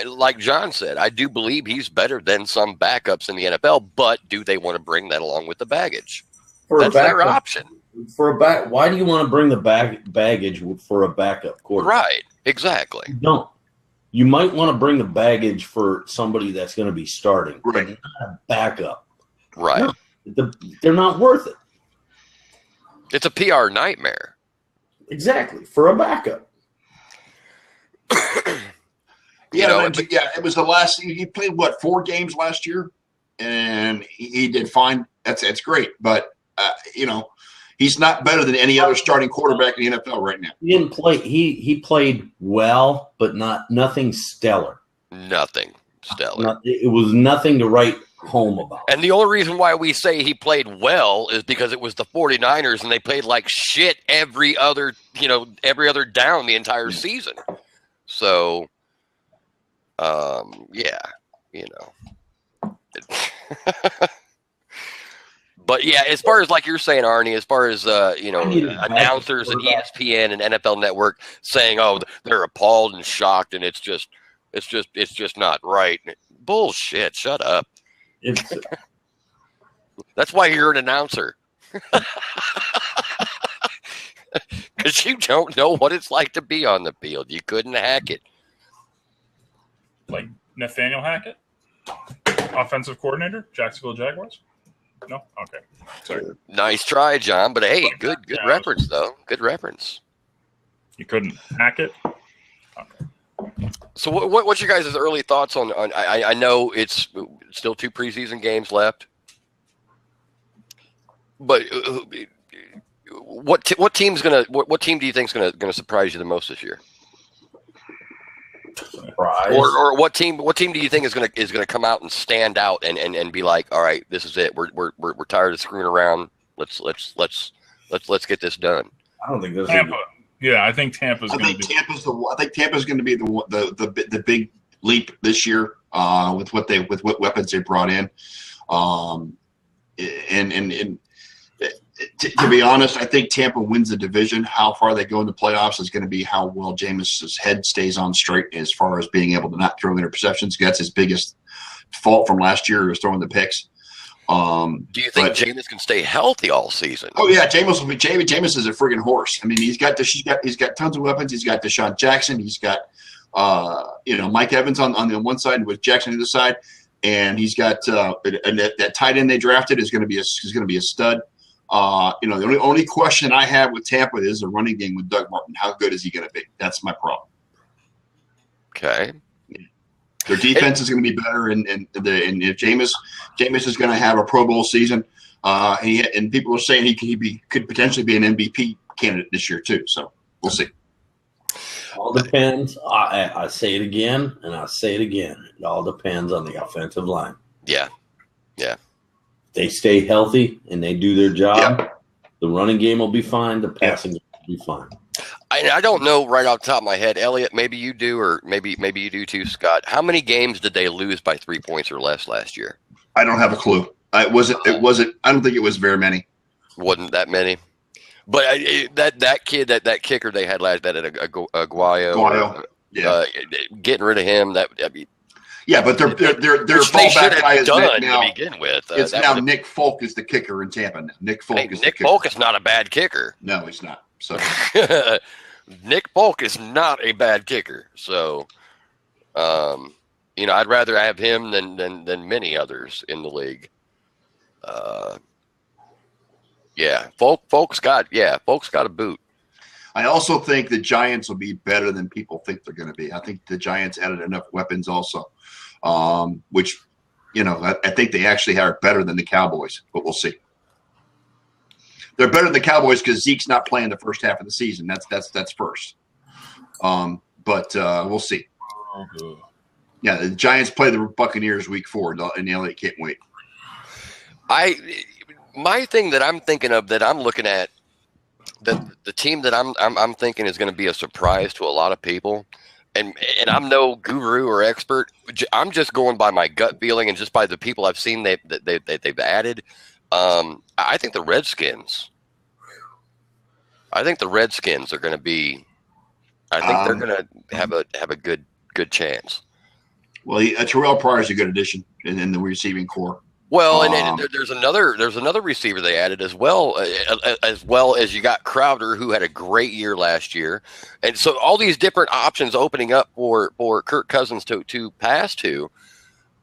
like John said, I do believe he's better than some backups in the NFL. But do they want to bring that along with the baggage? That's their option. Why do you want to bring the baggage for a backup quarterback? Right, exactly. Don't. You might want to bring the baggage for somebody that's going to be starting, right? Not a backup, right? No, they're not worth it. It's a PR nightmare. Exactly, for a backup. It was the last. He played 4 games last year, and he did fine. That's great, but he's not better than any other starting quarterback in the NFL right now. He didn't play. He played well, but nothing stellar. Nothing stellar. It was nothing to write home about. And the only reason why we say he played well is because it was the 49ers, and they played like shit every other down the entire season. So, But yeah, as far as like you're saying, Arnie, as far as announcers and ESPN and NFL Network saying, "Oh, they're appalled and shocked," and it's just not right. Bullshit! Shut up. That's why you're an announcer, because you don't know what it's like to be on the field. You couldn't hack it. Like Nathaniel Hackett, offensive coordinator, Jacksonville Jaguars. No? Okay. Sorry. Nice try, John. But hey, good reference, though. Good reference. You couldn't hack it? Okay. So what's your guys' early thoughts on I know it's still 2 preseason games left, but what team do you think is gonna surprise you the most this year? Surprise. Or what team do you think is gonna come out and stand out and be like, all right, this is it. We're tired of screwing around. Let's get this done. I don't think Tampa. Yeah, I think Tampa's going to be. I think Tampa's going to be the big leap this year with what weapons they brought in, and To be honest, I think Tampa wins the division. How far they go in the playoffs is going to be how well Jameis's head stays on straight as far as being able to not throw interceptions. That's his biggest fault from last year, was throwing the picks. Do you think Jameis can stay healthy all season? Oh yeah, Jameis is a friggin' horse. I mean, he's got tons of weapons. He's got Deshaun Jackson. He's got Mike Evans on the one side with Jackson on the other side, and he's got and that tight end they drafted is going to be a stud. The only question I have with Tampa is the running game with Doug Martin. How good is he going to be? That's my problem. Okay. Their defense is going to be better, and if Jameis is going to have a Pro Bowl season, and people are saying he could potentially be an MVP candidate this year too. So we'll see. All depends. I say it again, and I say it again. It all depends on the offensive line. Yeah. They stay healthy and they do their job. The running game will be fine. The passing game will be fine. I don't know right off the top of my head, Elliot. Maybe you do, or maybe you do too, Scott. How many games did they lose by 3 points or less last year? I don't have a clue. It wasn't. I don't think it was very many. Wasn't that many? But that kid, that kicker they had last, that Aguayo, getting rid of him. But their fallback guy is done now, to begin with. It's now Nick Folk is the kicker in Tampa. Nick Folk is not a bad kicker. No, he's not. So Nick Folk is not a bad kicker. So, I'd rather have him than many others in the league. Folk's got a boot. I also think the Giants will be better than people think they're going to be. I think the Giants added enough weapons also, which, I think they actually are better than the Cowboys, but we'll see. They're better than the Cowboys because Zeke's not playing the first half of the season. That's first. But we'll see. Yeah, the Giants play the Buccaneers week 4, and Elliott can't wait. My thing that I'm thinking of, that I'm looking at, the team that I'm thinking is going to be a surprise to a lot of people, and I'm no guru or expert. I'm just going by my gut feeling and just by the people I've seen they've added. I think the Redskins. I think the Redskins are going to be. I think they're going to have a good chance. Well, Terrell Pryor is a good addition in the receiving core. Well, and there's another receiver they added as well as you got Crowder, who had a great year last year, and so all these different options opening up for Kirk Cousins to pass to.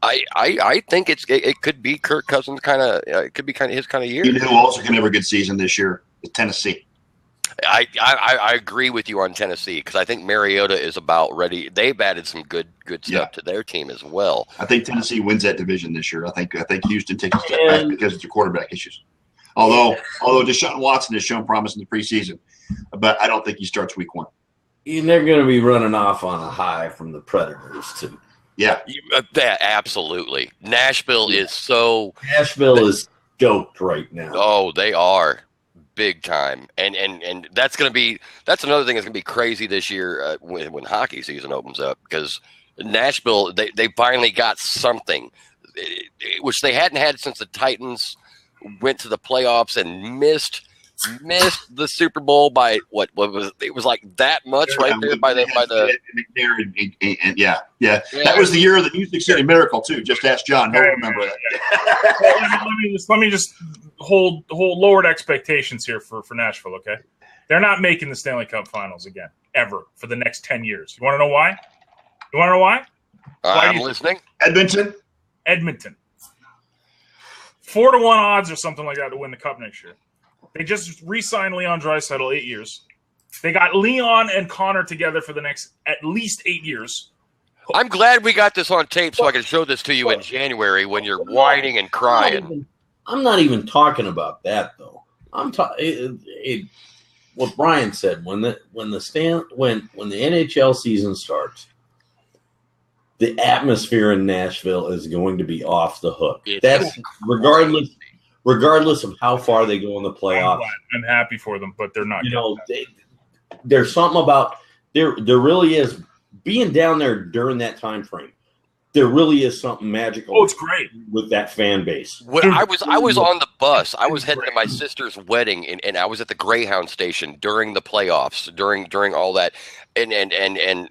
I think it could be Kirk Cousins it could be his kind of year. You know who also can have a good season this year? Is Tennessee. I agree with you on Tennessee, because I think Mariota is about ready. They've added some good stuff to their team as well. I think Tennessee wins that division this year. I think Houston takes a step back because of the quarterback issues. Although Deshaun Watson has shown promise in the preseason, but I don't think he starts week 1. They're going to be running off on a high from the Predators too. Yeah, absolutely. Nashville is stoked right now. Oh, they are. Big time, and that's another thing that's going to be crazy this year when hockey season opens up, because Nashville they finally got something which they hadn't had since the Titans went to the playoffs and missed the Super Bowl by what was it was like that much right there by the that was the year of the Music City Miracle too. Just ask John. He'll remember that. let me just hold lowered expectations here for Nashville. Okay, they're not making the Stanley Cup Finals again ever for the next 10 years. You want to know why? I'm listening. Edmonton. 4-1 odds or something like that to win the Cup next year. They just re-signed Leon Draisaitl 8 years. They got Leon and Connor together for the next at least 8 years. I'm glad we got this on tape so I can show this to you in January when you're whining and crying. I'm not even talking about that though. I'm talking what Brian said when the NHL season starts. The atmosphere in Nashville is going to be off the hook. That's regardless of how far they go in the playoffs. I'm happy for them, but they're not. There's something about there really is being down there during that time frame. there really is something magical. Oh, it's great with that fan base. When I was on the bus. I was heading to my sister's wedding, and I was at the Greyhound station during the playoffs, during all that, and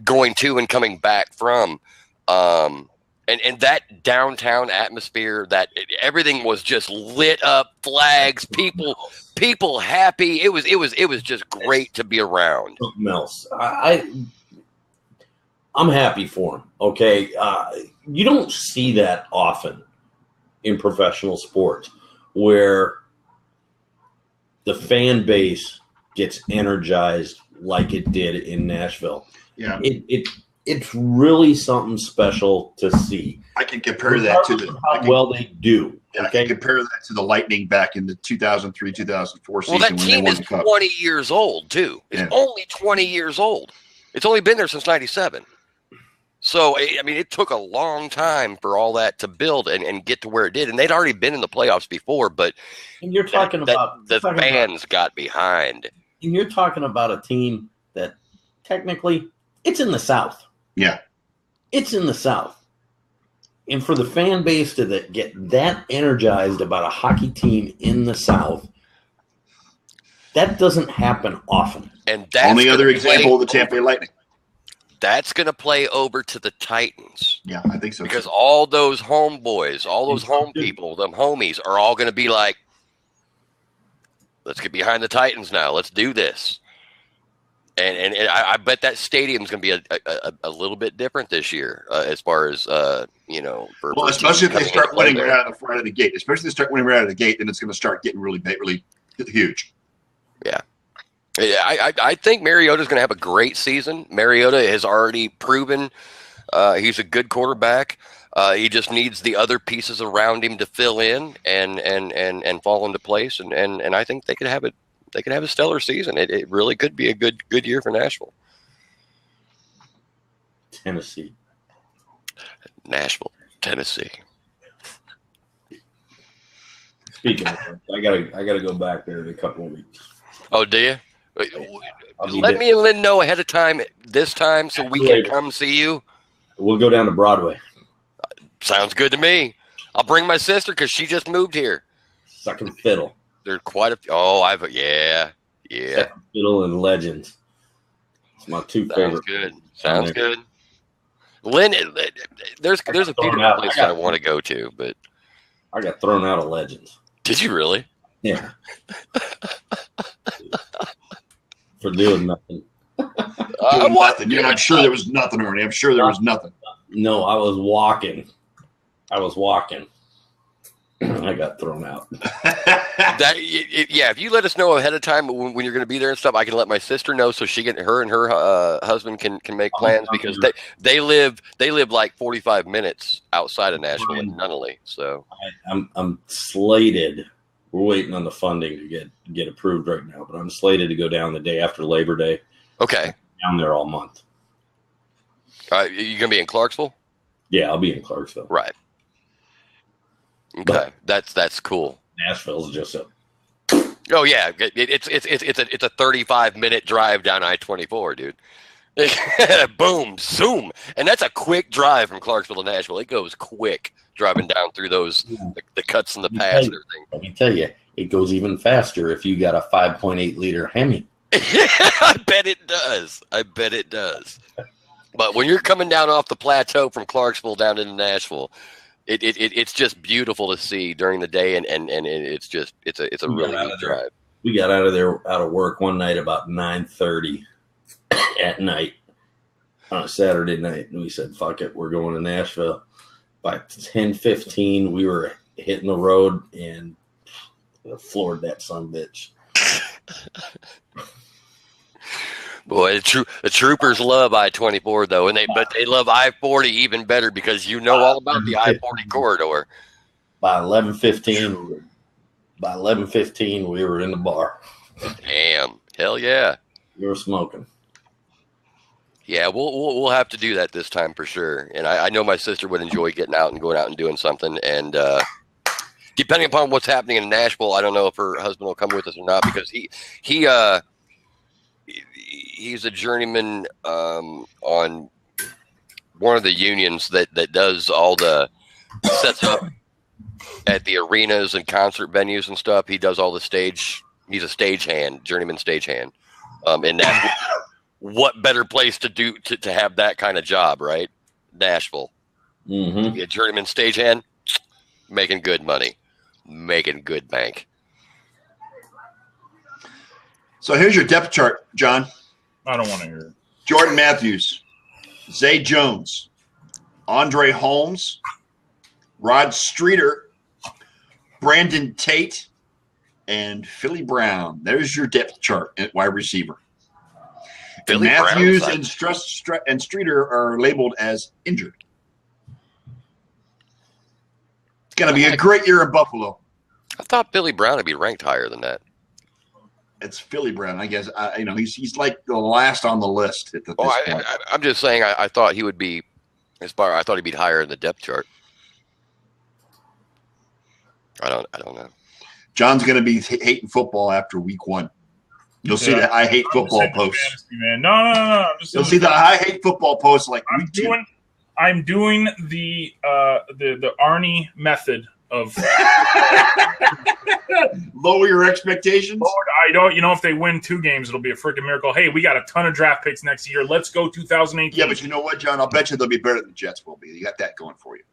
going to and coming back from, and that downtown atmosphere, that everything was just lit up, flags, people happy. It was just great to be around. Something else. I'm happy for him. Okay, you don't see that often in professional sports where the fan base gets energized like it did in Nashville. Yeah, it's really something special to see. I can compare that to they do. Yeah, okay? I can compare that to the Lightning back in the 2003-2004 season. Well, that when team they is won the Cup. 20 years old too. It's only 20 years old. It's only been there since '97. So, I mean, it took a long time for all that to build and get to where it did. And they'd already been in the playoffs before, but and you're talking about the fans got behind. And you're talking about a team that technically it's in the South. Yeah. It's in the South. And for the fan base to get that energized about a hockey team in the South, that doesn't happen often. And that's only other example of the Tampa Bay Lightning. That's going to play over to the Titans. Yeah, I think so. Because all those homeboys, all those home people, them homies are all going to be like, let's get behind the Titans now. Let's do this. And I bet that stadium's going to be a little bit different this year as far as, especially if they start winning right out of the gate. Especially if they start winning right out of the gate, then it's going to start getting really big, really huge. Yeah. I think Mariota's going to have a great season. Mariota has already proven he's a good quarterback. He just needs the other pieces around him to fill in and fall into place. And I think they could have it. They could have a stellar season. It really could be a good year for Nashville. Tennessee. Nashville, Tennessee. Speaking of that, I gotta go back there in a couple of weeks. Oh, do you? Let me and Lynn know ahead of time this time so we can come see you. We'll go down to Broadway. Sounds good to me. I'll bring my sister because she just moved here. Sucking Fiddle. There's quite a few. Oh, yeah. Second Fiddle and Legends. It's my two favorite. Sounds good. Lynn, there's a few different places I want to go to, but I got thrown out of Legends. Did you really? Yeah. For doing nothing. Nothing. Yeah, I'm sure there was nothing, Ernie. I'm sure there was nothing. No, I was walking. I got thrown out. If you let us know ahead of time when you're going to be there and stuff, I can let my sister know so her and her husband can make plans because they live like 45 minutes outside of Nashville in Nunnally. So I'm slated. We're waiting on the funding to get approved right now, but I'm slated to go down the day after Labor Day. Okay. Down there all month. You gonna be in Clarksville? Yeah, I'll be in Clarksville. Right. Okay, that's cool. Nashville's just a. Oh yeah, it's a 35-minute drive down I-24, dude. Boom, zoom, and that's a quick drive from Clarksville to Nashville. It goes quick driving down through those the cuts and the paths and everything. Let me tell you, it goes even faster if you got a 5.8 liter Hemi. I bet it does. But when you're coming down off the plateau from Clarksville down into Nashville, it's just beautiful to see during the day, and it's a really good drive. We got out of work one night about 9:30 at night on a Saturday night, and we said, "Fuck it, we're going to Nashville." By 10:15, we were hitting the road and floored that sumbitch. Boy, the troopers love I-24 though, but they love I-40 even better because you know all about the I-40 corridor. By 11:15, we were in the bar. Damn, hell yeah, you were smoking. Yeah, we'll have to do that this time for sure. And I know my sister would enjoy getting out and going out and doing something. And depending upon what's happening in Nashville, I don't know if her husband will come with us or not because he's a journeyman on one of the unions that does all the sets up at the arenas and concert venues and stuff. He does all the stage. He's a stagehand, journeyman stagehand. And that, what better place to do to have that kind of job, right? Nashville. Mm-hmm. Be a journeyman stagehand, making good money, making good bank. So here's your depth chart, John. I don't want to hear it. Jordan Matthews, Zay Jones, Andre Holmes, Rod Streeter, Brandon Tate, and Philly Brown. There's your depth chart at wide receiver. And Matthews and Streeter are labeled as injured. It's going to be a great year in Buffalo. I thought Billy Brown would be ranked higher than that. It's Philly Brown, I guess. He's like the last on the list at this point. I'm just saying. I thought he would be. I thought he'd be higher in the depth chart. I don't know. John's going to be hating football after week 1. You'll see that I hate football post. Fantasy, man. No. You'll see the I hate football post like week 2. I'm doing the Arnie method of lower your expectations. I don't. If they win 2 games, it'll be a freaking miracle. Hey, we got a ton of draft picks next year. Let's go 2018. Yeah, but you know what, John? I'll bet you they'll be better than the Jets will be. You got that going for you.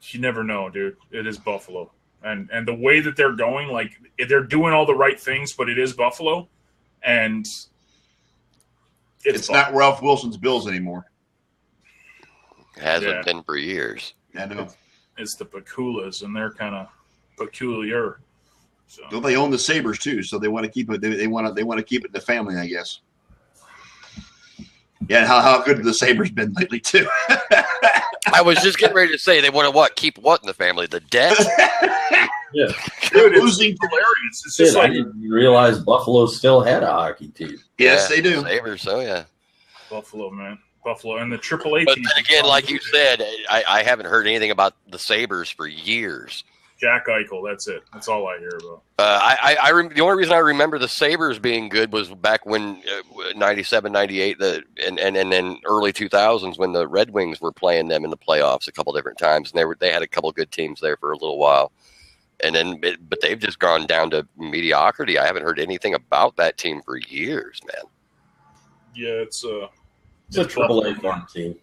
You never know, dude. It is Buffalo. And the way that they're going, like, they're doing all the right things, but it is Buffalo. And it's not Ralph Wilson's Bills anymore. Hasn't been for years. I know. It's the Paculas, and they're kind of peculiar. So. Well, they own the Sabres too, so they want to keep it. They want to keep it in the family, I guess. Yeah, how good have the Sabres been lately too? I was just getting ready to say they want to keep what in the family? The debt? Yeah, dude, losing hilarious. It's just I didn't realize Buffalo still had a hockey team. Yes, they do. Sabres, so yeah. Buffalo, man. Buffalo and the AAA but team. But again, like you said, I haven't heard anything about the Sabres for years. Jack Eichel, that's it. That's all I hear about. The only reason I remember the Sabres being good was back when 97, 98, and then early 2000s when the Red Wings were playing them in the playoffs a couple different times, and they had a couple good teams there for a little while, and then but they've just gone down to mediocrity. I haven't heard anything about that team for years, man. Yeah, it's a AAA farm team.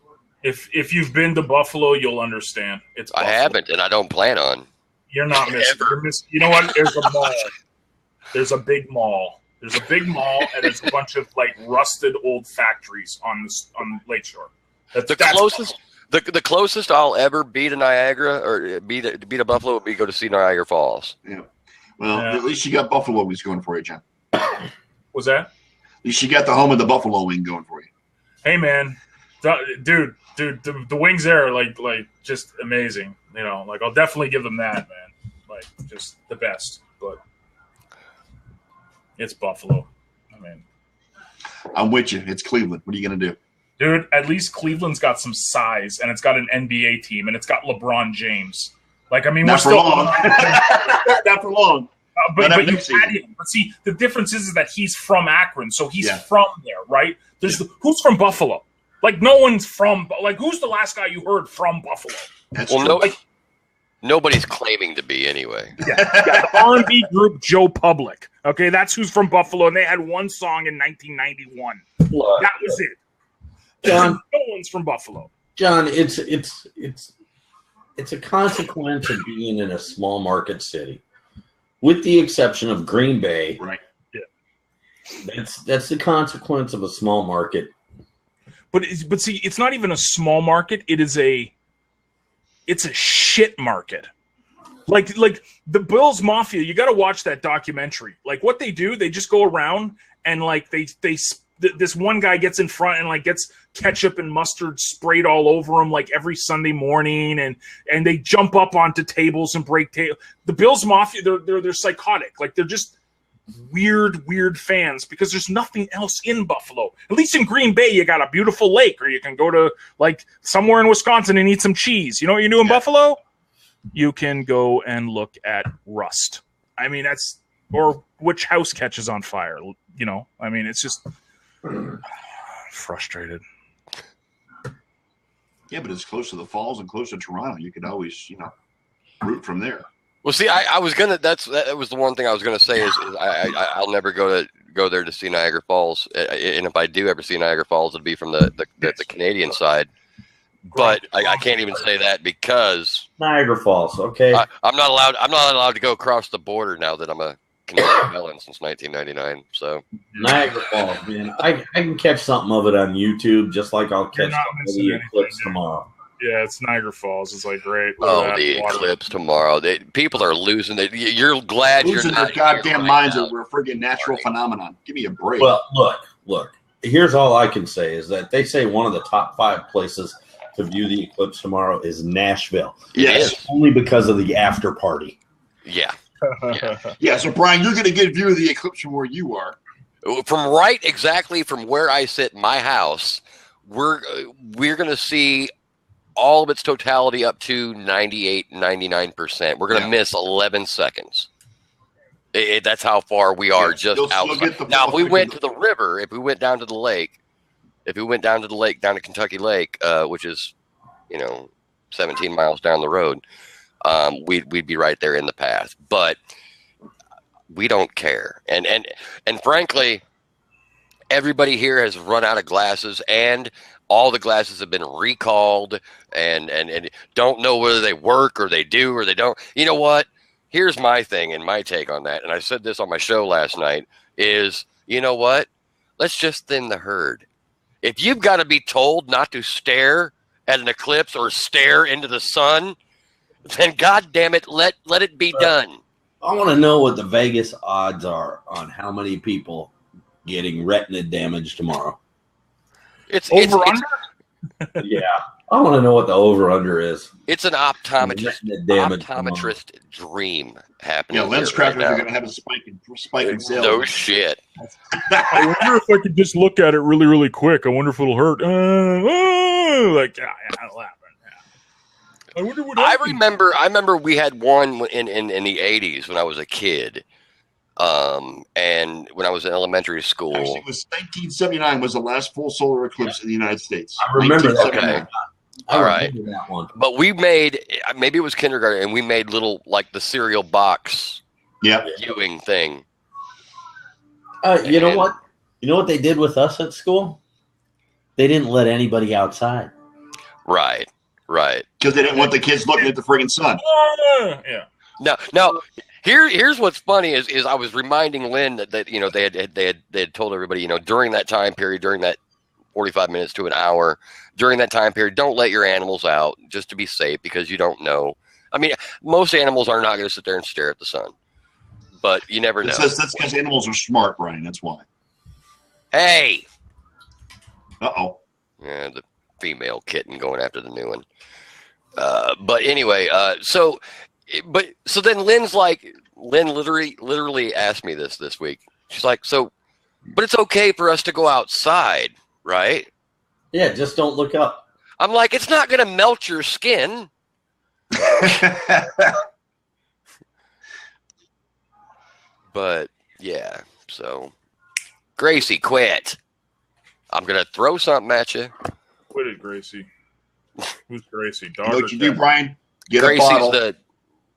If you've been to Buffalo, you'll understand. It's Buffalo. I haven't, and I don't plan on. You're not missing. You're missing. You know what? There's a mall. There's a big mall. There's a big mall, and there's a bunch of like rusted old factories on Lakeshore. The closest I'll ever be to Niagara or be to Buffalo would be go to see Niagara Falls. Yeah. Well, at least you got Buffalo Wings going for you, John. Was that? At least you got the home of the Buffalo Wing going for you. Hey, man, dude, the wings there are like just amazing. Like I'll definitely give them that, man. Like just the best. But it's Buffalo. I mean, I'm with you. It's Cleveland. What are you gonna do, dude? At least Cleveland's got some size, and it's got an NBA team, and it's got LeBron James. Like, I mean, not for long. Not for long. But you had him. But see, the difference is that he's from Akron, so he's from there, right? Who's from Buffalo? Like, no one's from. Like, who's the last guy you heard from Buffalo? That's true. Nobody's claiming to be anyway. Yeah, the R&B group Joe Public. Okay, that's who's from Buffalo, and they had one song in 1991. That was it. John, no one's from Buffalo. John, it's a consequence of being in a small market city, with the exception of Green Bay. Right. Yeah. That's the consequence of a small market. But see, it's not even a small market. It's a shit market. Like the Bills Mafia, you got to watch that documentary. Like what they do, they just go around and like this one guy gets in front and like gets ketchup and mustard sprayed all over him like every Sunday morning, and they jump up onto tables and break tables. The Bills Mafia, they're psychotic. Like they're just weird fans because there's nothing else in Buffalo. At least in Green Bay, you got a beautiful lake, or you can go to like somewhere in Wisconsin and eat some cheese. You know what you do in Buffalo? You can go and look at Rust. I mean, or which house catches on fire. I mean, it's just frustrated. Yeah, but it's close to the falls and close to Toronto. You could always, root from there. Well, see, I was gonna. That was the one thing I was gonna say is I'll never go there to see Niagara Falls, and if I do ever see Niagara Falls, it'll be from the Canadian side. But I can't even say that because Niagara Falls. Okay, I'm not allowed to go across the border now that I'm a Canadian felon since 1999. So Niagara Falls, man. I can catch something of it on YouTube, just like I'll catch something of the eclipse tomorrow. Yeah, it's Niagara Falls. It's like great. The eclipse tomorrow. People are losing it. You're glad losing you're not their goddamn right minds now. over a friggin' natural phenomenon. Give me a break. Well, look. Here's all I can say is that they say one of the top 5 places to view the eclipse tomorrow is Nashville. Yes, only because of the after party. Yeah. Yeah. So Brian, you're going to get a view of the eclipse from where you are. From where I sit in my house, we're going to see all of its totality up to 98, 99%. We're going to miss 11 seconds. That's how far we are just outside. Now, if we went to the river, if we went down to the lake, down to Kentucky Lake, which is, 17 miles down the road, we'd be right there in the path. But we don't care. And frankly, everybody here has run out of glasses, and all the glasses have been recalled and don't know whether they work or they do or they don't. You know what? Here's my thing and my take on that. And I said this on my show last night is, you know what? Let's just thin the herd. If you've got to be told not to stare at an eclipse or stare into the sun, then God damn it, let it be done. I want to know what the Vegas odds are on how many people getting retina damage tomorrow. It's over under. Yeah, I want to know what the over under is. It's an optometrist dream happening. Yeah, lens crafters are going to have a spike in sales. No shit. I wonder if I could just look at it really, really quick. I wonder if it'll hurt. That'll happen. I wonder what. I remember we had one in the 80s when I was a kid. And when I was in elementary school, actually, it was 1979 was the last full solar eclipse in the United States. I remember that. Okay. All right. That one. But we made, maybe it was kindergarten, and we made little, like the cereal box viewing thing. You know what? You know what they did with us at school? They didn't let anybody outside. Right. Because they didn't want the kids looking at the friggin' sun. Yeah. Now, here's what's funny is I was reminding Lynn that they had told everybody, during that time period, during that 45 minutes to an hour, during that time period, don't let your animals out just to be safe because you don't know. I mean, most animals are not going to sit there and stare at the sun, but you never know. That's because animals are smart, Brian. That's why. Hey. Uh-oh. Yeah, the female kitten going after the new one. But anyway, so then Lynn literally asked me this week. She's like, but it's okay for us to go outside, right? Yeah, just don't look up. I'm like, it's not going to melt your skin. But yeah, so Gracie, quit. I'm going to throw something at you. Quit it, Gracie. Who's Gracie? Dog You know or what you do, cat? Brian? Get Gracie's a bottle. the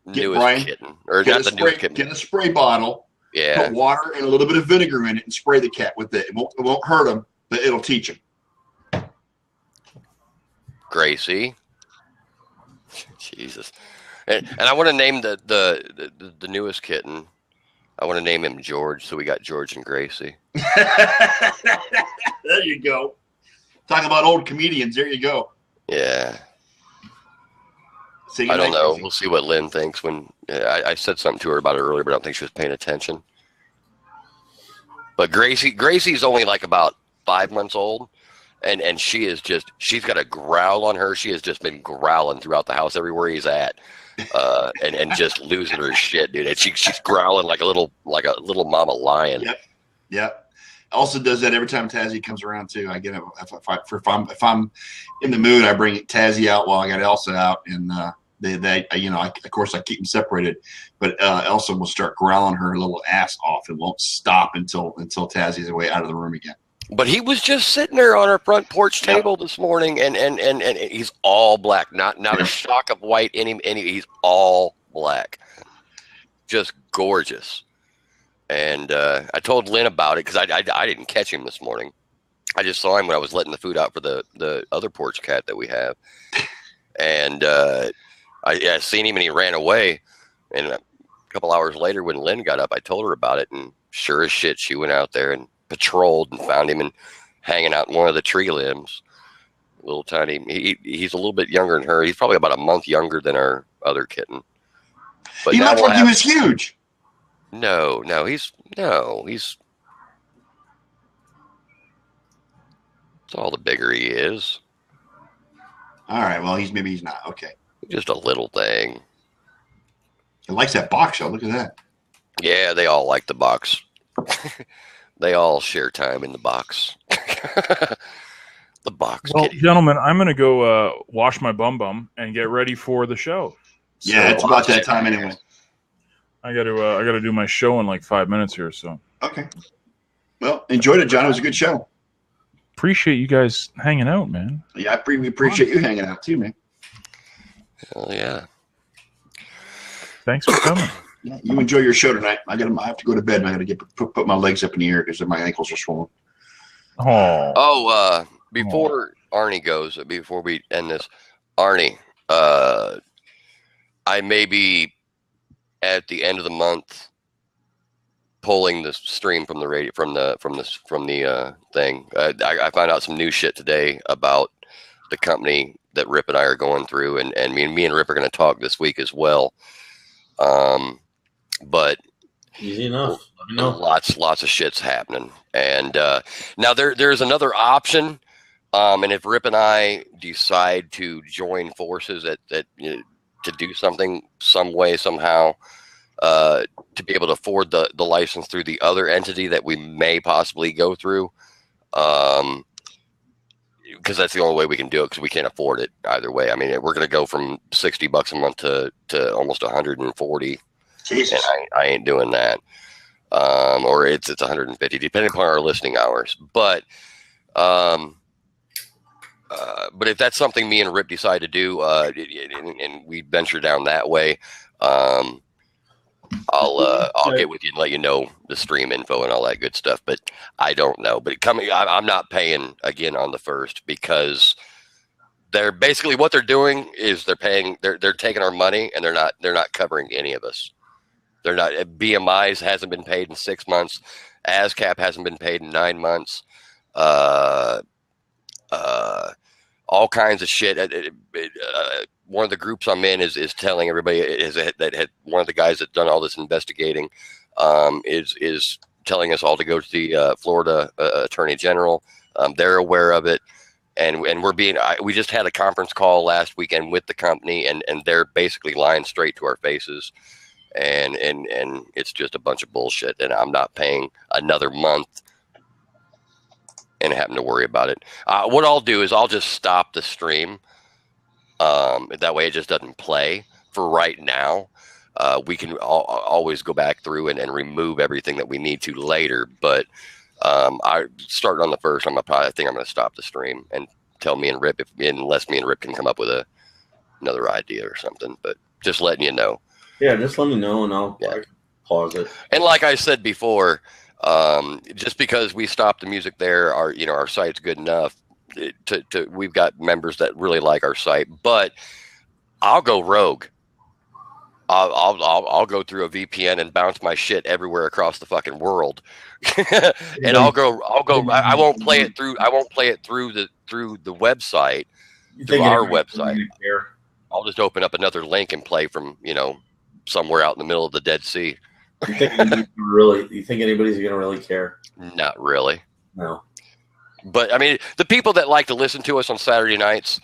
newest Brian, kitten. Or not the newest kitten. Get a spray bottle. Yeah. Put water and a little bit of vinegar in it and spray the cat with it. It won't hurt him, but it'll teach him. Gracie. Jesus. And I want to name the newest kitten. I want to name him George, so we got George and Gracie. There you go. Talking about old comedians. There you go. Yeah. See, I don't know. We'll see what Lynn thinks when I said something to her about it earlier, but I don't think she was paying attention. But Gracie's only like about 5 months old, and she's got a growl on her. She has just been growling throughout the house everywhere he's at, and just losing her shit, dude. And she's growling like a little mama lion. Yep. Elsa does that every time Tazzy comes around too. I get it if I'm in the mood, I bring Tazzy out while I got Elsa out, and of course I keep them separated. But Elsa will start growling her little ass off and won't stop until Tazzy's away out of the room again. But he was just sitting there on our front porch table this morning, and he's all black, not a shock of white. He's all black, just gorgeous. And I told Lynn about it because I didn't catch him this morning. I just saw him when I was letting the food out for the other porch cat that we have, and I seen him and he ran away. And a couple hours later, when Lynn got up, I told her about it, and sure as shit, she went out there and patrolled and found him and hanging out in one of the tree limbs. Little tiny. He's a little bit younger than her. He's probably about a month younger than our other kitten. But he looked like he was huge. No, he's it's all the bigger he is. All right, well, maybe he's not. Okay. Just a little thing. He likes that box show. Look at that. Yeah, they all like the box. They all share time in the box. The box. Well, kitty. gentlemen, I'm going to go wash my bum and get ready for the show. Yeah, it's about that time anyway. I got to do my show in like 5 minutes here. So okay. Well, enjoyed it, John. It was a good show. Appreciate you guys hanging out, man. Yeah, we appreciate you hanging out too, man. Hell yeah. Thanks for coming. Yeah, you enjoy your show tonight. I have to go to bed, and I got to put my legs up in the air because my ankles are swollen. Before Arnie goes, before we end this, Arnie, I may be at the end of the month pulling the stream from the radio from the thing. I found out some new shit today about the company that Rip and I are going through, and me and Rip are going to talk this week as well. But easy enough. Lots of shit's happening, and now there's another option. And if Rip and I decide to join forces to do something some way somehow, to be able to afford the license through the other entity that we may possibly go through, because that's the only way we can do it, because we can't afford it either way. I mean, we're going to go from $60 a month to almost 140. Jesus. And I ain't doing that. Or it's 150, depending upon our listening hours. But if that's something me and Rip decide to do, and we venture down that way, I'll get with you and let you know the stream info and all that good stuff. But I don't know. But I'm not paying again on the 1st, because they're basically, what they're doing is they're taking our money, and they're not covering any of us. They're not. BMIs hasn't been paid in 6 months. ASCAP hasn't been paid in 9 months. All kinds of shit. One of the groups I'm in is telling everybody that one of the guys that done all this investigating is telling us all to go to the Florida Attorney General. They're aware of it, and we just had a conference call last weekend with the company, and they're basically lying straight to our faces. And it's just a bunch of bullshit, and I'm not paying another month and having to worry about it. What I'll do is I'll just stop the stream. That way it just doesn't play for right now. We can always go back through and remove everything that we need to later. But I starting on the 1st, I think I'm going to stop the stream and tell me and Rip, unless me and Rip can come up with another idea or something. But just letting you know. Yeah, just let me know, and I'll pause it. And like I said before, just because we stopped the music there, our site's good enough. We've got members that really like our site, but I'll go rogue. I'll go through a VPN and bounce my shit everywhere across the fucking world, and I'll go. I won't play it through. I won't play it through the website, through our website. I'll just open up another link and play from somewhere out in the middle of the Dead Sea. You think anybody's going to really care? Not really. No. But I mean, the people that like to listen to us on Saturday nights,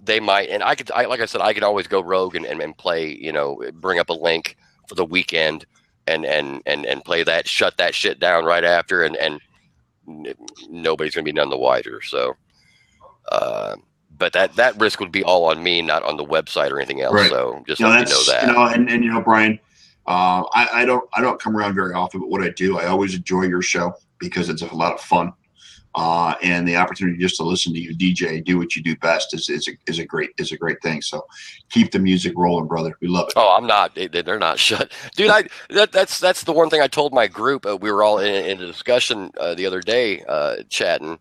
they might. And like I said, I could always go rogue and play. Bring up a link for the weekend and play that. Shut that shit down right after, and nobody's going to be none the wiser. So, but that risk would be all on me, not on the website or anything else. Right. So just let you know that. And Brian, I don't come around very often, but what I do, I always enjoy your show because it's a lot of fun. and the opportunity just to listen to you DJ do what you do best is a great thing. So keep the music rolling, brother. We love it. Oh, I'm not. They're not shut, dude. That's the one thing I told my group. We were all in a discussion the other day, chatting,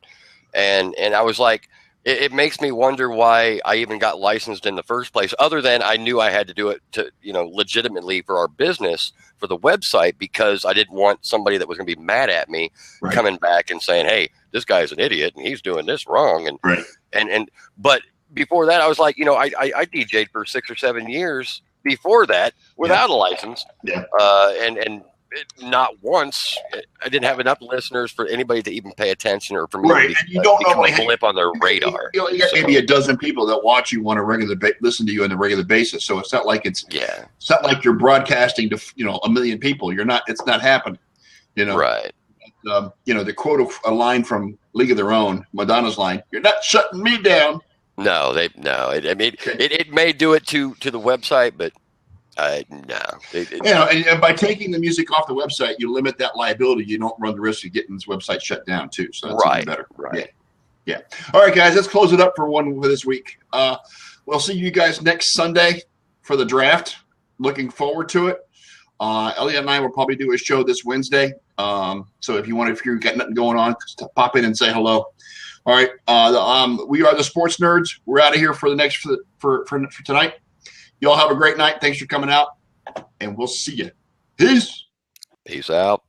and I was like, it makes me wonder why I even got licensed in the first place. Other than I knew I had to do it to legitimately for our business, for the website, because I didn't want somebody that was going to be mad at me coming back and saying, "Hey, this guy's an idiot and he's doing this wrong." But before that, I was like, I DJ'd for 6 or 7 years before that without a license. Yeah. And not once I didn't have enough listeners for anybody to even pay attention, or for me and you don't become normally a blip on their radar. You got maybe a dozen people that watch you on a regular listen to you on a regular basis. So it's not like it's not like you're broadcasting to a million people. It's not happening. Right. To quote a line from League of Their Own, Madonna's line, "You're not shutting me down." No, it may do it to the website, but no. And by taking the music off the website, you limit that liability. You don't run the risk of getting this website shut down too. So that's even better. Right. Yeah. All right, guys, let's close it up for this week. We'll see you guys next Sunday for the draft. Looking forward to it. Elliot and I will probably do a show this Wednesday. So if you've got nothing going on, just pop in and say hello. All right. We are the Sports Nerds. We're out of here for tonight. You all have a great night. Thanks for coming out, and we'll see you. Peace. Peace out.